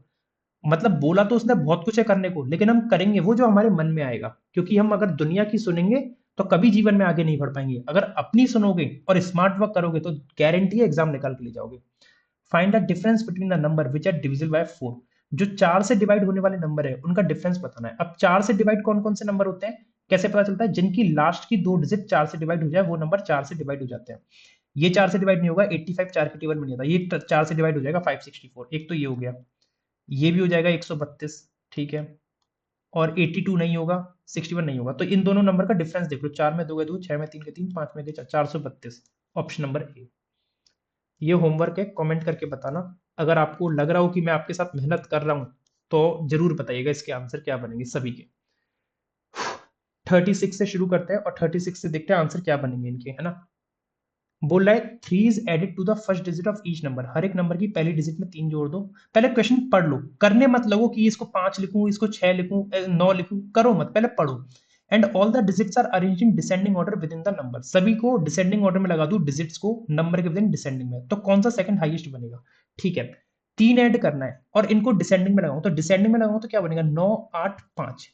मतलब बोला तो उसने बहुत कुछ है करने को, लेकिन हम करेंगे वो जो हमारे मन में आएगा, क्योंकि हम अगर दुनिया की सुनेंगे तो कभी जीवन में आगे नहीं बढ़ पाएंगे। अगर अपनी सुनोगे और स्मार्ट वर्क करोगे तो गारंटी है एग्जाम निकाल के ले जाओगे। Find the difference between the number which are divisible by 4। जो 4 से डिवाइड होने वाले नंबर है उनका डिफरेंस बताना है। अब 4 से डिवाइड कौन कौन से नंबर होते हैं, कैसे पता चलता है? जिनकी लास्ट की 2 डिजिट 4 से डिवाइड हो जाए वो नंबर 4 से डिवाइड हो जाते हैं। ये 4 से डिवाइड नहीं होगा, 85 4 के टेबल में नहीं आता, ये 4 से डिवाइड हो जाएगा 564। एक तो ये हो गया, ये भी हो जाएगा 132, ठीक है। और 82 नहीं होगा, 61 नहीं होगा। तो इन दोनों नंबर का डिफरेंस देख लो, 4 में 2 गए 2, 6 में 3 गए 3, 5 में गए 4, 432। ऑप्शन नंबर ए। ये होमवर्क है, कमेंट करके बताना। अगर आपको लग रहा हो कि मैं आपके साथ मेहनत कर रहा हूं तो जरूर बताइएगा इसके आंसर क्या बनेंगे सभी के। 36 से शुरू करते हैं और 36 से देखते हैं आंसर क्या बनेंगे इनके, है ना। बोल रहा है 3 is added to the first digit of each number. हर एक नंबर की पहली डिजिट में 3 जोड़ दो। पहले क्वेश्चन पढ़ लो, करने मत लगो कि इसको 5 लिखूं, इसको 6 लिखूं, 9 लिखूं, करो मत, पहले पढ़ो। And all the digits are arranged in descending order with in the number. सभी को डिसेंडिंग ऑर्डर में लगा दूं, डिजिट्स को नंबर के विद इन डिसेंडिंग में, तो कौन सा सेकंड हाईएस्ट बनेगा? ठीक है, 3 ऐड करना है और इनको डिसेंडिंग में लगाऊं, तो डिसेंडिंग में लगाऊं तो क्या बनेगा? 9 8 5,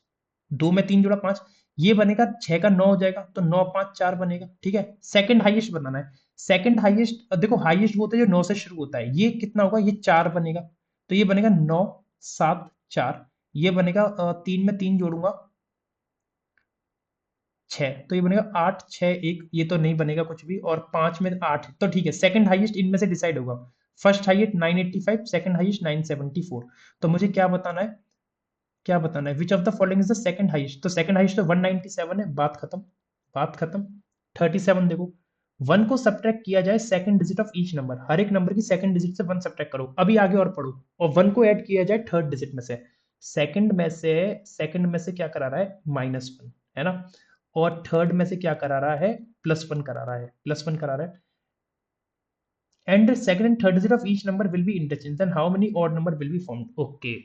2 में 3 जोड़ा 5, ये बनेगा 6 का 9 हो जाएगा, तो 9 5 4 बनेगा, ठीक है। सेकंड हाईएस्ट बनाना है। सेकंड हाईएस्ट देखो, हाईएस्ट वो होता है जो 9 से शुरू होता है, ये कितना होगा? ये 4 बनेगा, तो ये बनेगा 9 7 4, ये बनेगा 3 में 3 जोड़ूंगा 6, तो ये बनेगा 8 6 1, ये तो नहीं बनेगा कुछ भी, और 5 में 8, तो ठीक है। सेकंड हाईएस्ट इनमें से डिसाइड होगा। First highest 985, second highest 974। तो मुझे क्या बताना है, क्या बताना है? विच of the following is the second highest? तो सेकंड हाईएस्ट तो 197 है, बात खत्म, बात खत्म। 37 देखो, 1 को सब्ट्रैक्ट किया जाए second digit of each number, हर एक नंबर की सेकंड डिजिट से 1 सब्ट्रैक्ट करो। अभी आगे और पढ़ो, और 1 को ऐड किया जाए थर्ड डिजिट में से, सेकंड में से, सेकंड में से क्या करा रहा है? -1, है ना। और थर्ड में से क्या करा रहा है? +1 करा रहा है, +1 करा रहा है। And second and third digit of each number will be interchange, then how many odd number will be formed? Okay.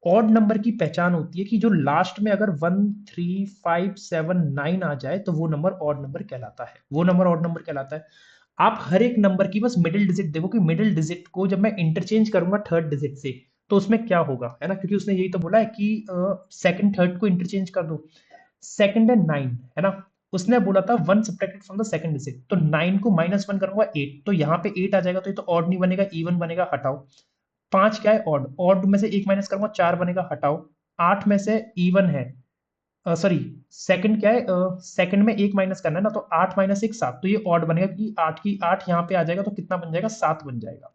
Odd number की पहचान होती है कि जो लास्ट में अगर 1 3 5 7 9 आ जाए तो वो नंबर ऑड नंबर कहलाता है, वो नंबर ऑड नंबर कहलाता है। आप हर एक नंबर की बस मिडिल डिजिट देखो कि मिडिल डिजिट को जब मैं इंटरचेंज करूंगा थर्ड डिजिट से तो उसमें क्या होगा, है ना, क्योंकि उसने यही तो बोला है कि सेकंड थर्ड को इंटरचेंज कर दो। सेकंड है 9, है ना। उसने बोला था 1 subtracted from the second digit, तो 9 को -1 करूंगा 8, तो यहाँ पे 8 आ जाएगा, तो ये तो ऑड नहीं बनेगा, इवन बनेगा, हटाओ। 5 क्या है? ऑड, ऑड में से 1 माइनस करूंगा 4 बनेगा, हटाओ। 8 में से इवन है, सॉरी, सेकंड क्या है? सेकंड में 1 माइनस करना है ना, तो 8 माइनस 1 7, तो ये ऑड बनेगा कि 8 की 8 यहाँ पे आ जाएगा, तो कितना बन जाएगा? 7 बन जाएगा।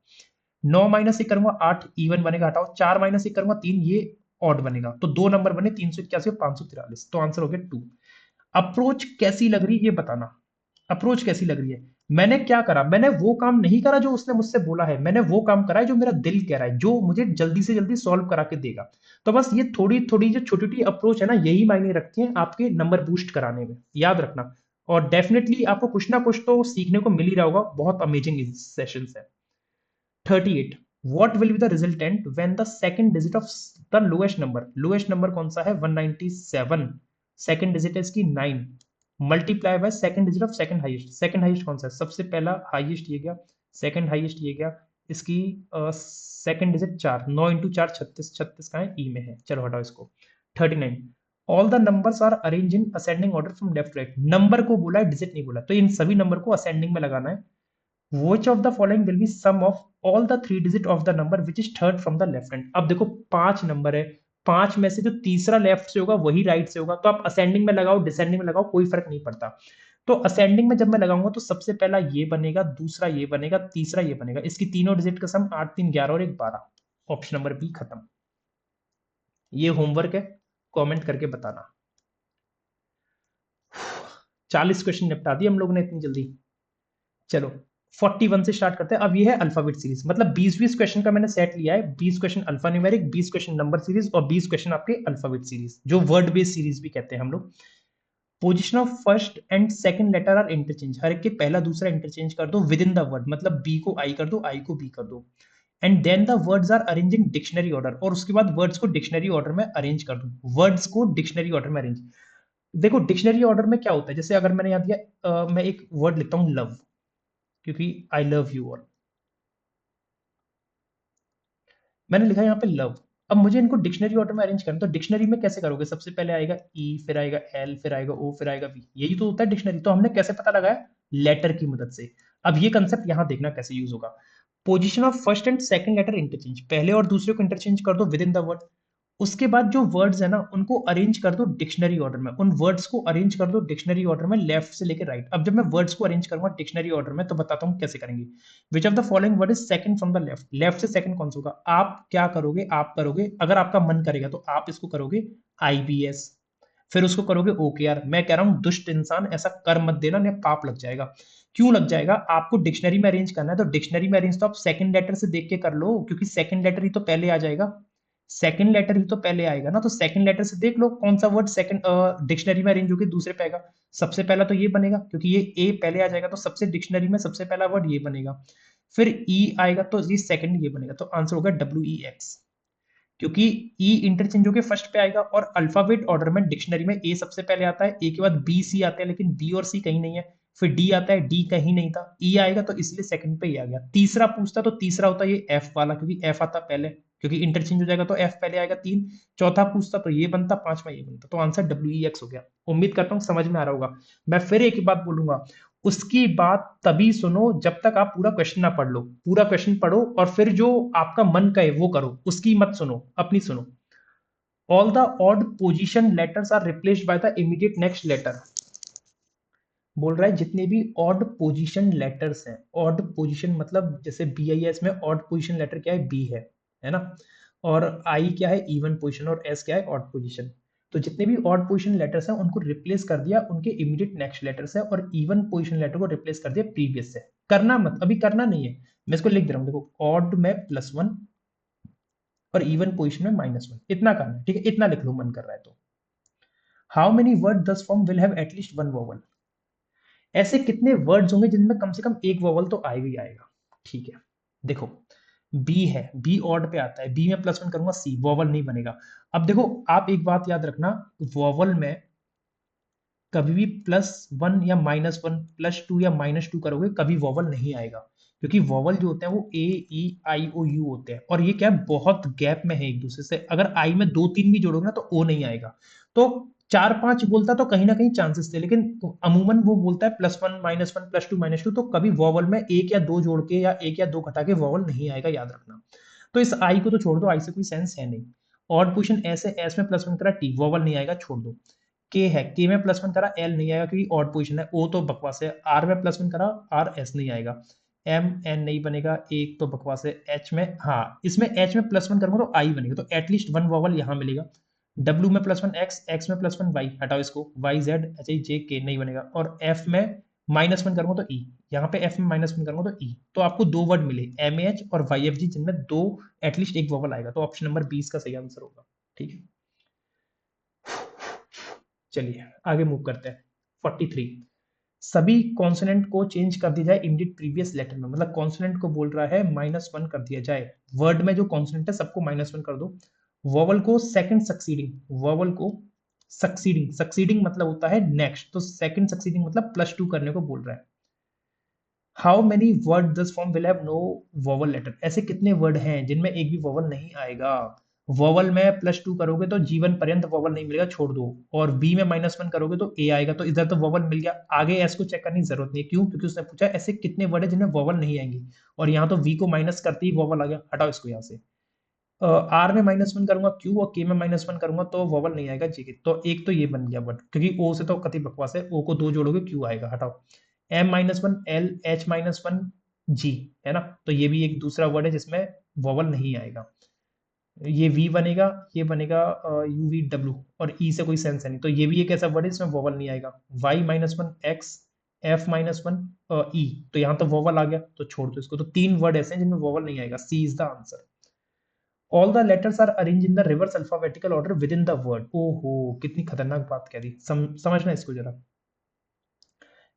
9 माइनस 1 करूंगा 8, इवन बनेगा, हटाओ। 4 माइनस 1 करूंगा 3, ये ऑड बनेगा, तो दो नंबर बने 381 और 543, तो आंसर हो गया 2। अप्रोच कैसी लग रही है ये बताना, अप्रोच कैसी लग रही है? मैंने क्या करा? मैंने वो काम नहीं करा जो उसने मुझसे बोला है, मैंने वो काम करा है जो मेरा दिल कह रहा है, जो मुझे जल्दी से जल्दी सॉल्व करा के देगा। तो बस ये थोड़ी थोड़ी जो छोटी छोटी अप्रोच है ना, यही मायने रखती है आपके नंबर बूस्ट कराने में, याद रखना। और डेफिनेटली आपको कुछ ना कुछ तो सीखने को मिल ही रहा होगा, बहुत अमेजिंग सेशन है। 38, what will be the resultant when the second digit of the lowest number कौन सा है? 197, सेकंड डिजिट है इसकी 9, multiply by second digit of second highest. Second highest कौन सा है? सबसे पहला हाईएस्ट ये गया, सेकंड हाईएस्ट ये गया, इसकी सेकंड डिजिट 4, 9 इंटू 4 36, 36 कहाँ है? ई में है, चलो हटाओ इसको। 39, all the numbers are arrange in ascending order from left right. Number को बोला है, डिजिट नहीं बोला, तो इन सभी नंबर को असेंडिंग में लगाना है। Which of the following will be sum of all the three digit of the number which is third from the left hand? अब देखो 5 नंबर है, 5 में से जो तीसरा लेफ्ट से होगा वही राइट से होगा, तो आप असेंडिंग में लगाओ डिसेंडिंग में लगाओ, कोई फर्क नहीं पड़ता। तो असेंडिंग में जब मैं लगाऊंगा तो सबसे पहला ये बनेगा, दूसरा ये बनेगा, तीसरा ये बनेगा, इसकी तीनों डिजिट का सम 8 3 11 और 1 12। ऑप्शन नंबर बी खत्म। ये होमवर्क है, कमेंट करके बताना। 40 क्वेश्चन निपटा दिए हम लोग ने इतनी जल्दी। चलो 41 से स्टार्ट करते हैं। अब ये है अल्फाबेट सीरीज, मतलब 20-20 क्वेश्चन का मैंने सेट लिया है। 20 question alpha numeric, 20 question number series और 20 क्वेश्चन आपके अल्फाबेट सीरीज, जो वर्ड बेस्ड सीरीज भी कहते हैं हम लोग। Position of first and second letter are interchange, हर एक के पहला दूसरा इंटरचेंज कर दो विद इन द वर्ड, मतलब बी को आई कर दो, आई को बी कर दो। And then the words are arrange in dictionary order, और उसके बाद वर्ड्स को डिक्शनरी ऑर्डर में अरेंज कर दो, वर्ड्स को डिक्शनरी ऑर्डर में अरेंज। देखो डिक्शनरी ऑर्डर में क्या होता है, जैसे अगर मैंने याद दिया मैं एक वर्ड लिखता हूँ लव, क्योंकि आई लव यू ऑल, मैंने लिखा यहाँ पे लव। अब मुझे इनको डिक्शनरी ऑर्डर में अरेंज करना, तो डिक्शनरी में कैसे करोगे, सबसे पहले आएगा ई, फिर आएगा एल, फिर आएगा ओ, फिर आएगा वी, यही तो होता है डिक्शनरी। तो हमने कैसे पता लगाया, लेटर की मदद से। अब ये कंसेप्ट यहां देखना कैसे यूज होगा। Position of first and second letter interchange, पहले और दूसरे को इंटरचेंज कर दो विद इन द वर्ड। उसके बाद जो वर्ड्स है ना उनको अरेंज कर दो डिक्शनरी ऑर्डर में, उन वर्ड्स को अरेंज कर दो डिक्शनरी ऑर्डर में, लेफ्ट से लेकर राइट। अब जब मैं वर्ड्स को अरेंज करूंगा डिक्शनरी ऑर्डर में तो बताता हूं कैसे करेंगे। विच of the following word is second from the left, left से सेकंड कौन सा होगा, आप क्या करोगे, आप करोगे, अगर आपका मन करेगा तो आप इसको करोगे IBS, फिर उसको करोगे OKR। मैं कह रहा हूं दुष्ट इंसान ऐसा कर मत देना, नहीं पाप लग जाएगा। क्यों लग जाएगा, आपको डिक्शनरी में अरेंज करना है तो डिक्शनरी में अरेंज तो आप सेकंड लेटर से देख के कर लो, क्योंकि सेकंड लेटर ही तो पहले आ जाएगा, सेकंड लेटर ही तो पहले आएगा ना, तो सेकंड लेटर से देख लो कौन सा वर्ड सेकंड डिक्शनरी में अरेंज होकर दूसरे पे आएगा। सबसे पहला तो ये बनेगा, क्योंकि ये ए पहले आ जाएगा तो सबसे डिक्शनरी में सबसे पहला वर्ड ये बनेगा। फिर ई आएगा तो ये सेकंड ये बनेगा, तो आंसर होगा WEX, क्योंकि ई इंटरचेंज होकर फर्स्ट पे आएगा। और अल्फाबेट ऑर्डर में डिक्शनरी में ए सबसे पहले आता है, ए के बाद BC आते हैं, लेकिन बी और सी कहीं नहीं है। फिर डी आता है, डी कहीं नहीं था, ई आएगा तो इसलिए सेकंड पे ही आ गया। तीसरा पूछता तो तीसरा होता ये एफ वाला, क्योंकि एफ आता पहले, क्योंकि इंटरचेंज हो जाएगा तो एफ पहले आएगा तीन। चौथा पूछता तो ये बनता, पांचवा ये बनता, तो आंसर WEX हो गया। उम्मीद करता हूँ समझ में आ रहा होगा। मैं फिर एक ही बात बोलूंगा, उसकी बात तभी सुनो जब तक आप पूरा क्वेश्चन ना पढ़ लो, पूरा क्वेश्चन पढ़ो और फिर जो आपका मन कहे वो करो, उसकी मत सुनो, अपनी सुनो। All the odd position letters are replaced by the immediate next letter, बोल रहा है जितने भी ऑड पोजीशन लेटर्स हैं, ऑड पोजीशन मतलब जैसे BIS में ऑड पोजीशन लेटर क्या है, B है ना, और I क्या है, इवन पोजीशन, और S क्या है, ऑड पोजीशन। तो जितने भी ऑड पोजीशन लेटर्स हैं उनको रिप्लेस कर दिया उनके इमीडिएट नेक्स्ट लेटर से, और इवन पोजीशन लेटर को रिप्लेस कर दिया प्रीवियस से। करना मत, अभी करना नहीं है, मैं इसको लिख दे रहा हूँ, देखो ऑड में +1 और इवन पोजीशन में -1, इतना करना है, ठीक है, इतना लिख लो मन कर रहा है तो। हाउ मेनी वर्ड दस form will have at least one vowel, ऐसे कितने वर्ड्स होंगे जिनमें कम से कम एक वोवल तो आएगा ही आएगा। ठीक है, देखो बी है, बी ऑड पे आता है, बी में +1 करूंगा, सी वोवल नहीं बनेगा। अब देखो आप एक बात याद रखना, वोवल में कभी भी +1 या -1, +2 या -2 करोगे कभी वोवल नहीं आएगा, क्योंकि वोवल जो होते हैं वो A E I O U होते हैं, और ये क्या है बहुत गैप में है एक दूसरे से। अगर आई में 2-3 भी जोड़ोगे ना तो ओ नहीं आएगा। तो 4-5 बोलता तो कहीं ना कहीं चांसेस थे, लेकिन अमूमन वो बोलता है +1 -1 +2 -2, तो कभी वोवल में एक या दो जोड़ के या एक या दो घटा के वोवल नहीं आएगा, याद रखना। तो इस आई को तो छोड़ दो, आई से कोई सेंस है नहीं। ऑड पोजीशन ऐसे, एस में +1 करा, टी वोवल नहीं आएगा, छोड़ दो। के है, के में +1 करा, एल नहीं आएगा क्योंकि ऑड पोजीशन है, ओ तो बकवास है। आर में +1 करा, आर एस नहीं आएगा। M N नहीं बनेगा, एक तो बकवास है। एच में, हाँ इसमें एच में +1 करूंगा तो आई बनेगा, तो एटलीस्ट वन वोवल यहाँ मिलेगा। डब्ल्यू में +1 एक्स, एक्स में +1 वाई, हटाओ इसको, वाई जेड, एच आई जे के नहीं बनेगा। और एफ में -1 करूंगा तो ई, यहाँ पे एफ में -1 करूंगा तो ई। तो आपको दो वर्ड मिले MAH और YFG, जिनमें दो एटलीस्ट एक वोवल आएगा, तो ऑप्शन नंबर 20 का सही आंसर होगा। ठीक है, चलिए आगे मूव करते हैं। 43, सभी कॉन्सोनेंट को चेंज कर दिया जाए इमीडिएट प्रीवियस लेटर में, मतलब कॉन्सोनेंट को बोल रहा है -1 कर दिया जाए, वर्ड में जो कॉन्सोनेंट है सबको -1 कर दो। वोवल को सेकंड सक्सीडिंग, वोवल को सक्सीडिंग, सक्सीडिंग मतलब होता है नेक्स्ट, तो सेकंड सक्सीडिंग मतलब +2 करने को बोल रहा है। How many word this form will have no vowel letter, ऐसे कितने वर्ड हैं जिनमें एक भी वोवल नहीं आएगा। वोवल में +2 करोगे तो जीवन पर्यंत वोवल नहीं मिलेगा, छोड़ दो। और बी में -1 करोगे तो ए आएगा, तो इधर तो वोवल मिल गया, आगे एस को चेक करने की जरूरत नहीं है। क्यों, क्योंकि उसने पूछा ऐसे कितने वर्ड है जिनमें वोवल नहीं आएंगे, और यहाँ तो वी को माइनस करते ही वोवल आ गया, हटाओ इसको यहाँ से। आर में -1 करूंगा, क्यू और के में -1 करूंगा तो वोवल नहीं आएगा, जी तो एक तो ये बन गया वर्ड, क्योंकि ओ से तो कति बकवास है, ओ को दो जोड़ोगे क्यू आएगा, हटाओ। M-1 L, H-1 G, है ना, तो ये भी एक दूसरा वर्ड है जिसमें वोवल नहीं आएगा। ये V बनेगा, ये बनेगा UVW, और E से कोई सेंस है नहीं, तो ये भी एक ऐसा वर्ड है जिसमें वोवल नहीं आएगा। Y-1 X, F minus one E, तो यहाँ तो वोवल आ गया तो छोड़ दो इसको। तो 3 वर्ड ऐसे हैं जिनमें वोवल नहीं आएगा, C is the answer. All the letters are arrange in the reverse alphabetical order with in the word. ओहो, कितनी खतरनाक बात कह दी। समझना इसको जरा।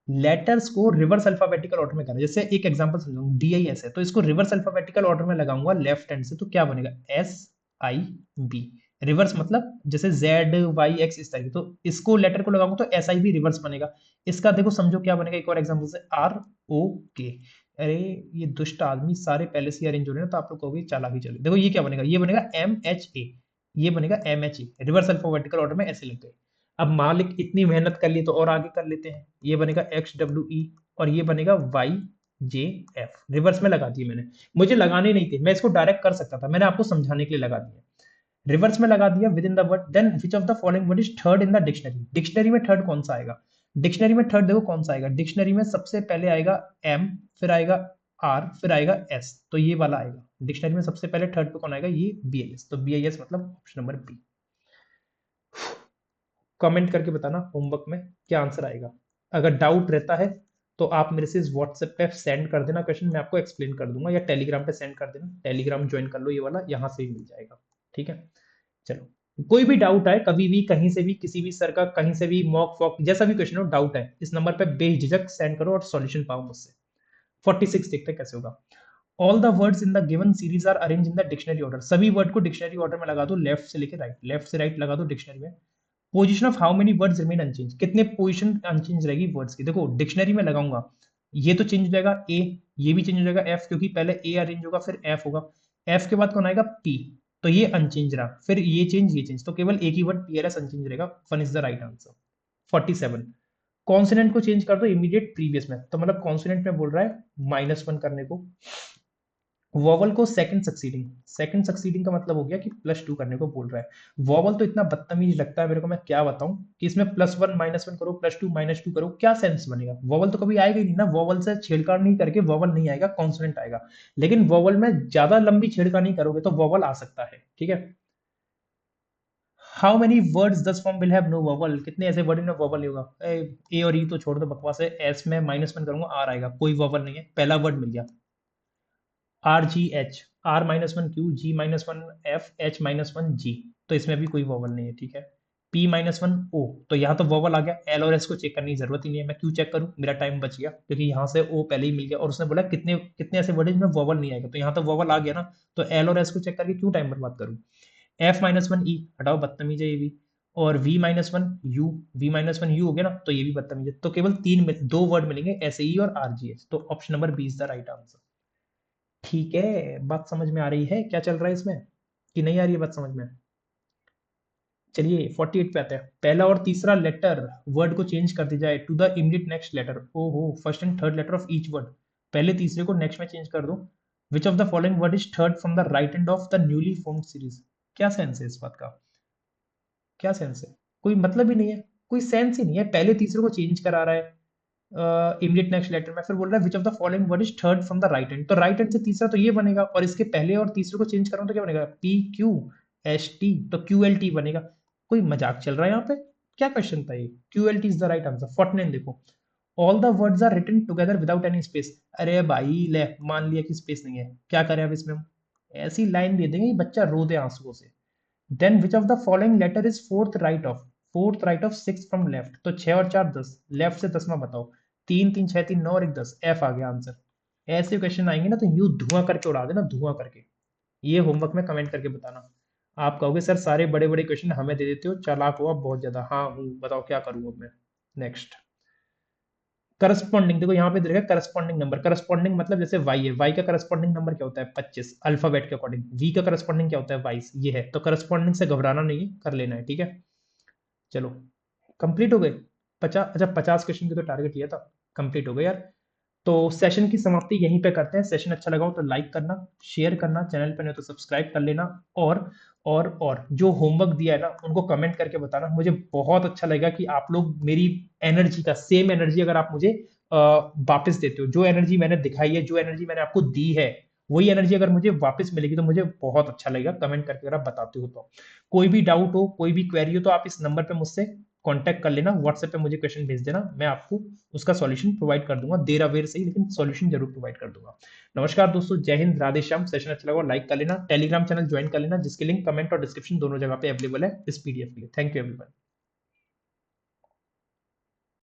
लेटर्स को रिवर्स अल्फाबेटिकल ऑर्डर में करना, जैसे एक एग्जांपल समझाऊंगा, DIS है तो इसको रिवर्स अल्फाबेटिकल ऑर्डर में लगाऊंगा लेफ्ट हैंड से, तो क्या बनेगा, SIB। रिवर्स मतलब जैसे ZYX इस तरह की, तो इसको लेटर को लगाऊंगा तो SIB रिवर्स बनेगा। इसका देखो समझो क्या बनेगा, एक और एग्जांपल से ROK। अरे ये दुष्ट आदमी सारे पहले से अरेंज हो रहे हैं, तो आप लोग कहोगे चालाकी चले। देखो ये क्या बनेगा, ये बनेगा MHA, ये बनेगा MHE। रिवर्स अल्फाबेटिकल ऑर्डर में ऐसे लग गए। अब मालिक इतनी मेहनत कर ली तो और आगे कर लेते हैं। ये बनेगा XWE और ये बनेगा YJF। रिवर्स में लगा दिए मैंने, मुझे लगाने नहीं थे, मैं इसको डायरेक्ट कर सकता था, मैंने आपको समझाने के लिए लगा दिया। रिवर्स में लगा दिया with in the word. Then which of the following word is third in the dictionary. Dictionary में थर्ड कौन सा आएगा, डिक्शनरी में थर्ड देखो कौन सा आएगा। डिक्शनरी में सबसे पहले आएगा M, फिर आएगा R, फिर आएगा S, तो ये वाला आएगा। डिक्शनरी में सबसे पहले थर्ड पे कौन आएगा, ये BIS, तो BIS मतलब ऑप्शन नंबर बी। कमेंट करके बताना होमवर्क में क्या आंसर आएगा। अगर डाउट रहता है तो आप मेरे से इस व्हाट्सएप पे सेंड कर देना क्वेश्चन, मैं आपको एक्सप्लेन कर दूंगा, या टेलीग्राम पे सेंड कर देना। टेलीग्राम ज्वाइन कर लो, ये वाला यहाँ से भी मिल जाएगा। ठीक है, चलो कोई भी डाउट आए कभी भी कहीं से भी, किसी भी सर का कहीं से भी, मॉक फॉक जैसा भी क्वेश्चन हो, डाउट है इस नंबर पे बेझिझक सेंड करो और सॉल्यूशन पाओ मुझसे। 46 देखते हैं कैसे होगा। All the words in the given series are arrange in the dictionary order. सभी वर्ड को डिक्शनरी ऑर्डर में लगा दो, लेफ्ट से लेके राइट, लेफ्ट से राइट लगा दो डिक्शनरी में। Position of how many words remain unchange, कितने पोजीशन अनचेंज रहेगी वर्ड्स की। देखो डिक्शनरी में लगाऊंगा, ये तो चेंज हो जाएगा ए, ये भी चेंज हो जाएगा एफ, क्योंकि पहले ए अरेंज होगा फिर एफ होगा। एफ के बाद कौन आएगा, पी, तो ये अनचेंज रहा, फिर ये चेंज ये चेंज, तो केवल एक ही वर्ड PLS अनचेंज रहेगा। One is the right answer. 47, consonant को चेंज कर दो इमीडिएट प्रीवियस में, तो मतलब कॉन्सोनेंट में बोल रहा है -1 करने को। वॉवल को सेकंड सक्सीडिंग, सेकंड सक्सीडिंग का मतलब हो गया कि +2 करने को बोल रहा है। वॉवल तो इतना बदतमीज लगता है मेरे को, मैं क्या बताऊं कि इसमें +1 -1 करो, +2 -2 करो, क्या सेंस बनेगा। वॉवल तो कभी आएगा ही नहीं ना, वॉवल से छेड़छाड़ नहीं करके वॉवल नहीं आएगा, कॉन्सोनेंट आएगा। लेकिन वॉवल में ज्यादा लंबी छेड़छाड़ नहीं करोगे तो वॉवल आ सकता है। ठीक है, how many words this form will have no vowel, कितने ऐसे वर्ड में वॉवल नहीं होगा। ए और ई तो छोड़ दो बकवास है, एस में -1 करूंगा आर आएगा, कोई वॉवल नहीं है, पहला वर्ड मिल गया। RGH, R-1Q, G-1F, H-1G, तो इसमें भी कोई वॉवल नहीं है। ठीक है, P-1O, तो यहाँ तो वॉवल आ गया। L और S को चेक करने की जरूरत ही नहीं है, मैं क्यों चेक करूँ, मेरा टाइम बच गया, क्योंकि यहाँ से O पहले ही मिल गया और उसने बोला कितने कितने ऐसे वर्ड में वॉवल नहीं आएगा, तो यहाँ तो वॉवल आ गया ना, तो L और S को चेक करके क्यों टाइम बर्बाद करूँ। F-1E, हटाओ बदतमीज है ये भी, और V-1U, V-1U हो गया ना, तो ये भी बदतमीज है। तो केवल दो वर्ड मिलेंगे, SAE और RGH, तो option number B is the right answer. ठीक है, बात समझ में आ रही है क्या चल रहा है इसमें, कि नहीं आ रही है बात समझ में। चलिए 48 पे आते हैं। पहला और तीसरा लेटर वर्ड को चेंज कर दी जाए to the immediate next letter. ओहो, first and third letter of each word, पहले तीसरे को नेक्स्ट में चेंज कर दो। Which of the following word is third from the right end of the newly formed series. क्या सेंस है इस बात का, क्या सेंस है, कोई मतलब ही नहीं है, कोई सेंस ही नहीं है। पहले तीसरे को चेंज करा रहा है इमीडिएट नेक्स्ट लेटर में, फिर बोल रहा है विच of the following word is third from the right hand, तो राइट हैंड से तीसरा तो ये बनेगा, और इसके पहले और तीसरे को चेंज करूं तो क्या बनेगा, PQST, तो QLT बनेगा। कोई मजाक चल रहा है यहाँ पे, क्या क्वेश्चन था ये। QLT is the right answer. 49 देखो, all the words are written together without any space. अरे भाई ले, मान लिया कि स्पेस नहीं है, क्या करें अब इसमें हम, ऐसी लाइन दे देंगे बच्चा रो दे आंसुओं से। Then which of the following letter is fourth right of six from left, तो 6 और 4 10, लेफ्ट से 10वां बताओ। 3 3 6 3 9 और 1 10, एफ आ गया आंसर। ऐसे क्वेश्चन आएंगे ना तो यूं धुआं करके उड़ा देना, धुआं करके। ये होमवर्क में कमेंट करके बताना। आप कहोगे सर सारे बड़े बड़े क्वेश्चन हमें दे देते हो, चालाक हो आप बहुत ज्यादा। हाँ हूँ, बताओ क्या करूँ अब मैं। नेक्स्ट, करस्पॉन्डिंग, देखो यहाँ पे देखा करस्पॉन्डिंग नंबर, करस्पॉन्डिंग मतलब जैसे वाई है, वाई का करस्पॉन्डिंग नंबर क्या होता है, 25 अल्फाबेट के अकॉर्डिंग। वी का करस्पॉन्डिंग क्या होता है, 22, ये है। तो करस्पॉन्डिंग से घबराना नहीं है, कर लेना है। ठीक है, चलो कंप्लीट हो गए। 50, अच्छा 50 क्वेश्चन की तो टारगेट लिया था, कंप्लीट हो गए यार। तो सेशन की समाप्ति यहीं पे करते हैं। सेशन अच्छा लगा हो तो लाइक करना, शेयर करना, चैनल पर नहीं तो सब्सक्राइब कर लेना। और जो होमवर्क दिया है ना उनको कमेंट करके बताना, मुझे बहुत अच्छा लगेगा कि आप लोग मेरी एनर्जी का सेम एनर्जी अगर आप मुझे वापस देते हो, जो एनर्जी मैंने दिखाई है, जो एनर्जी मैंने आपको दी है, वही एनर्जी अगर मुझे वापस मिलेगी तो मुझे बहुत अच्छा लगेगा। कमेंट करके अगर आप बताते हो तो, कोई भी डाउट हो, कोई भी क्वेरी हो तो आप इस नंबर पे मुझसे कॉन्टैक्ट कर लेना, व्हाट्सएप पे मुझे क्वेश्चन भेज देना, मैं आपको उसका सॉल्यूशन प्रोवाइड कर दूंगा, देर अवेर सही लेकिन सॉल्यूशन जरूर प्रोवाइड कर दूंगा। नमस्कार दोस्तों, जय हिंद, राधे श्याम। सेशन अच्छा लगा लाइक कर लेना, टेलीग्राम चैनल ज्वाइन कर लेना जिसकी लिंक कमेंट और डिस्क्रिप्शन दोनों जगह पे अवेलेबल है इस पीडीएफ के लिए। Thank you everyone.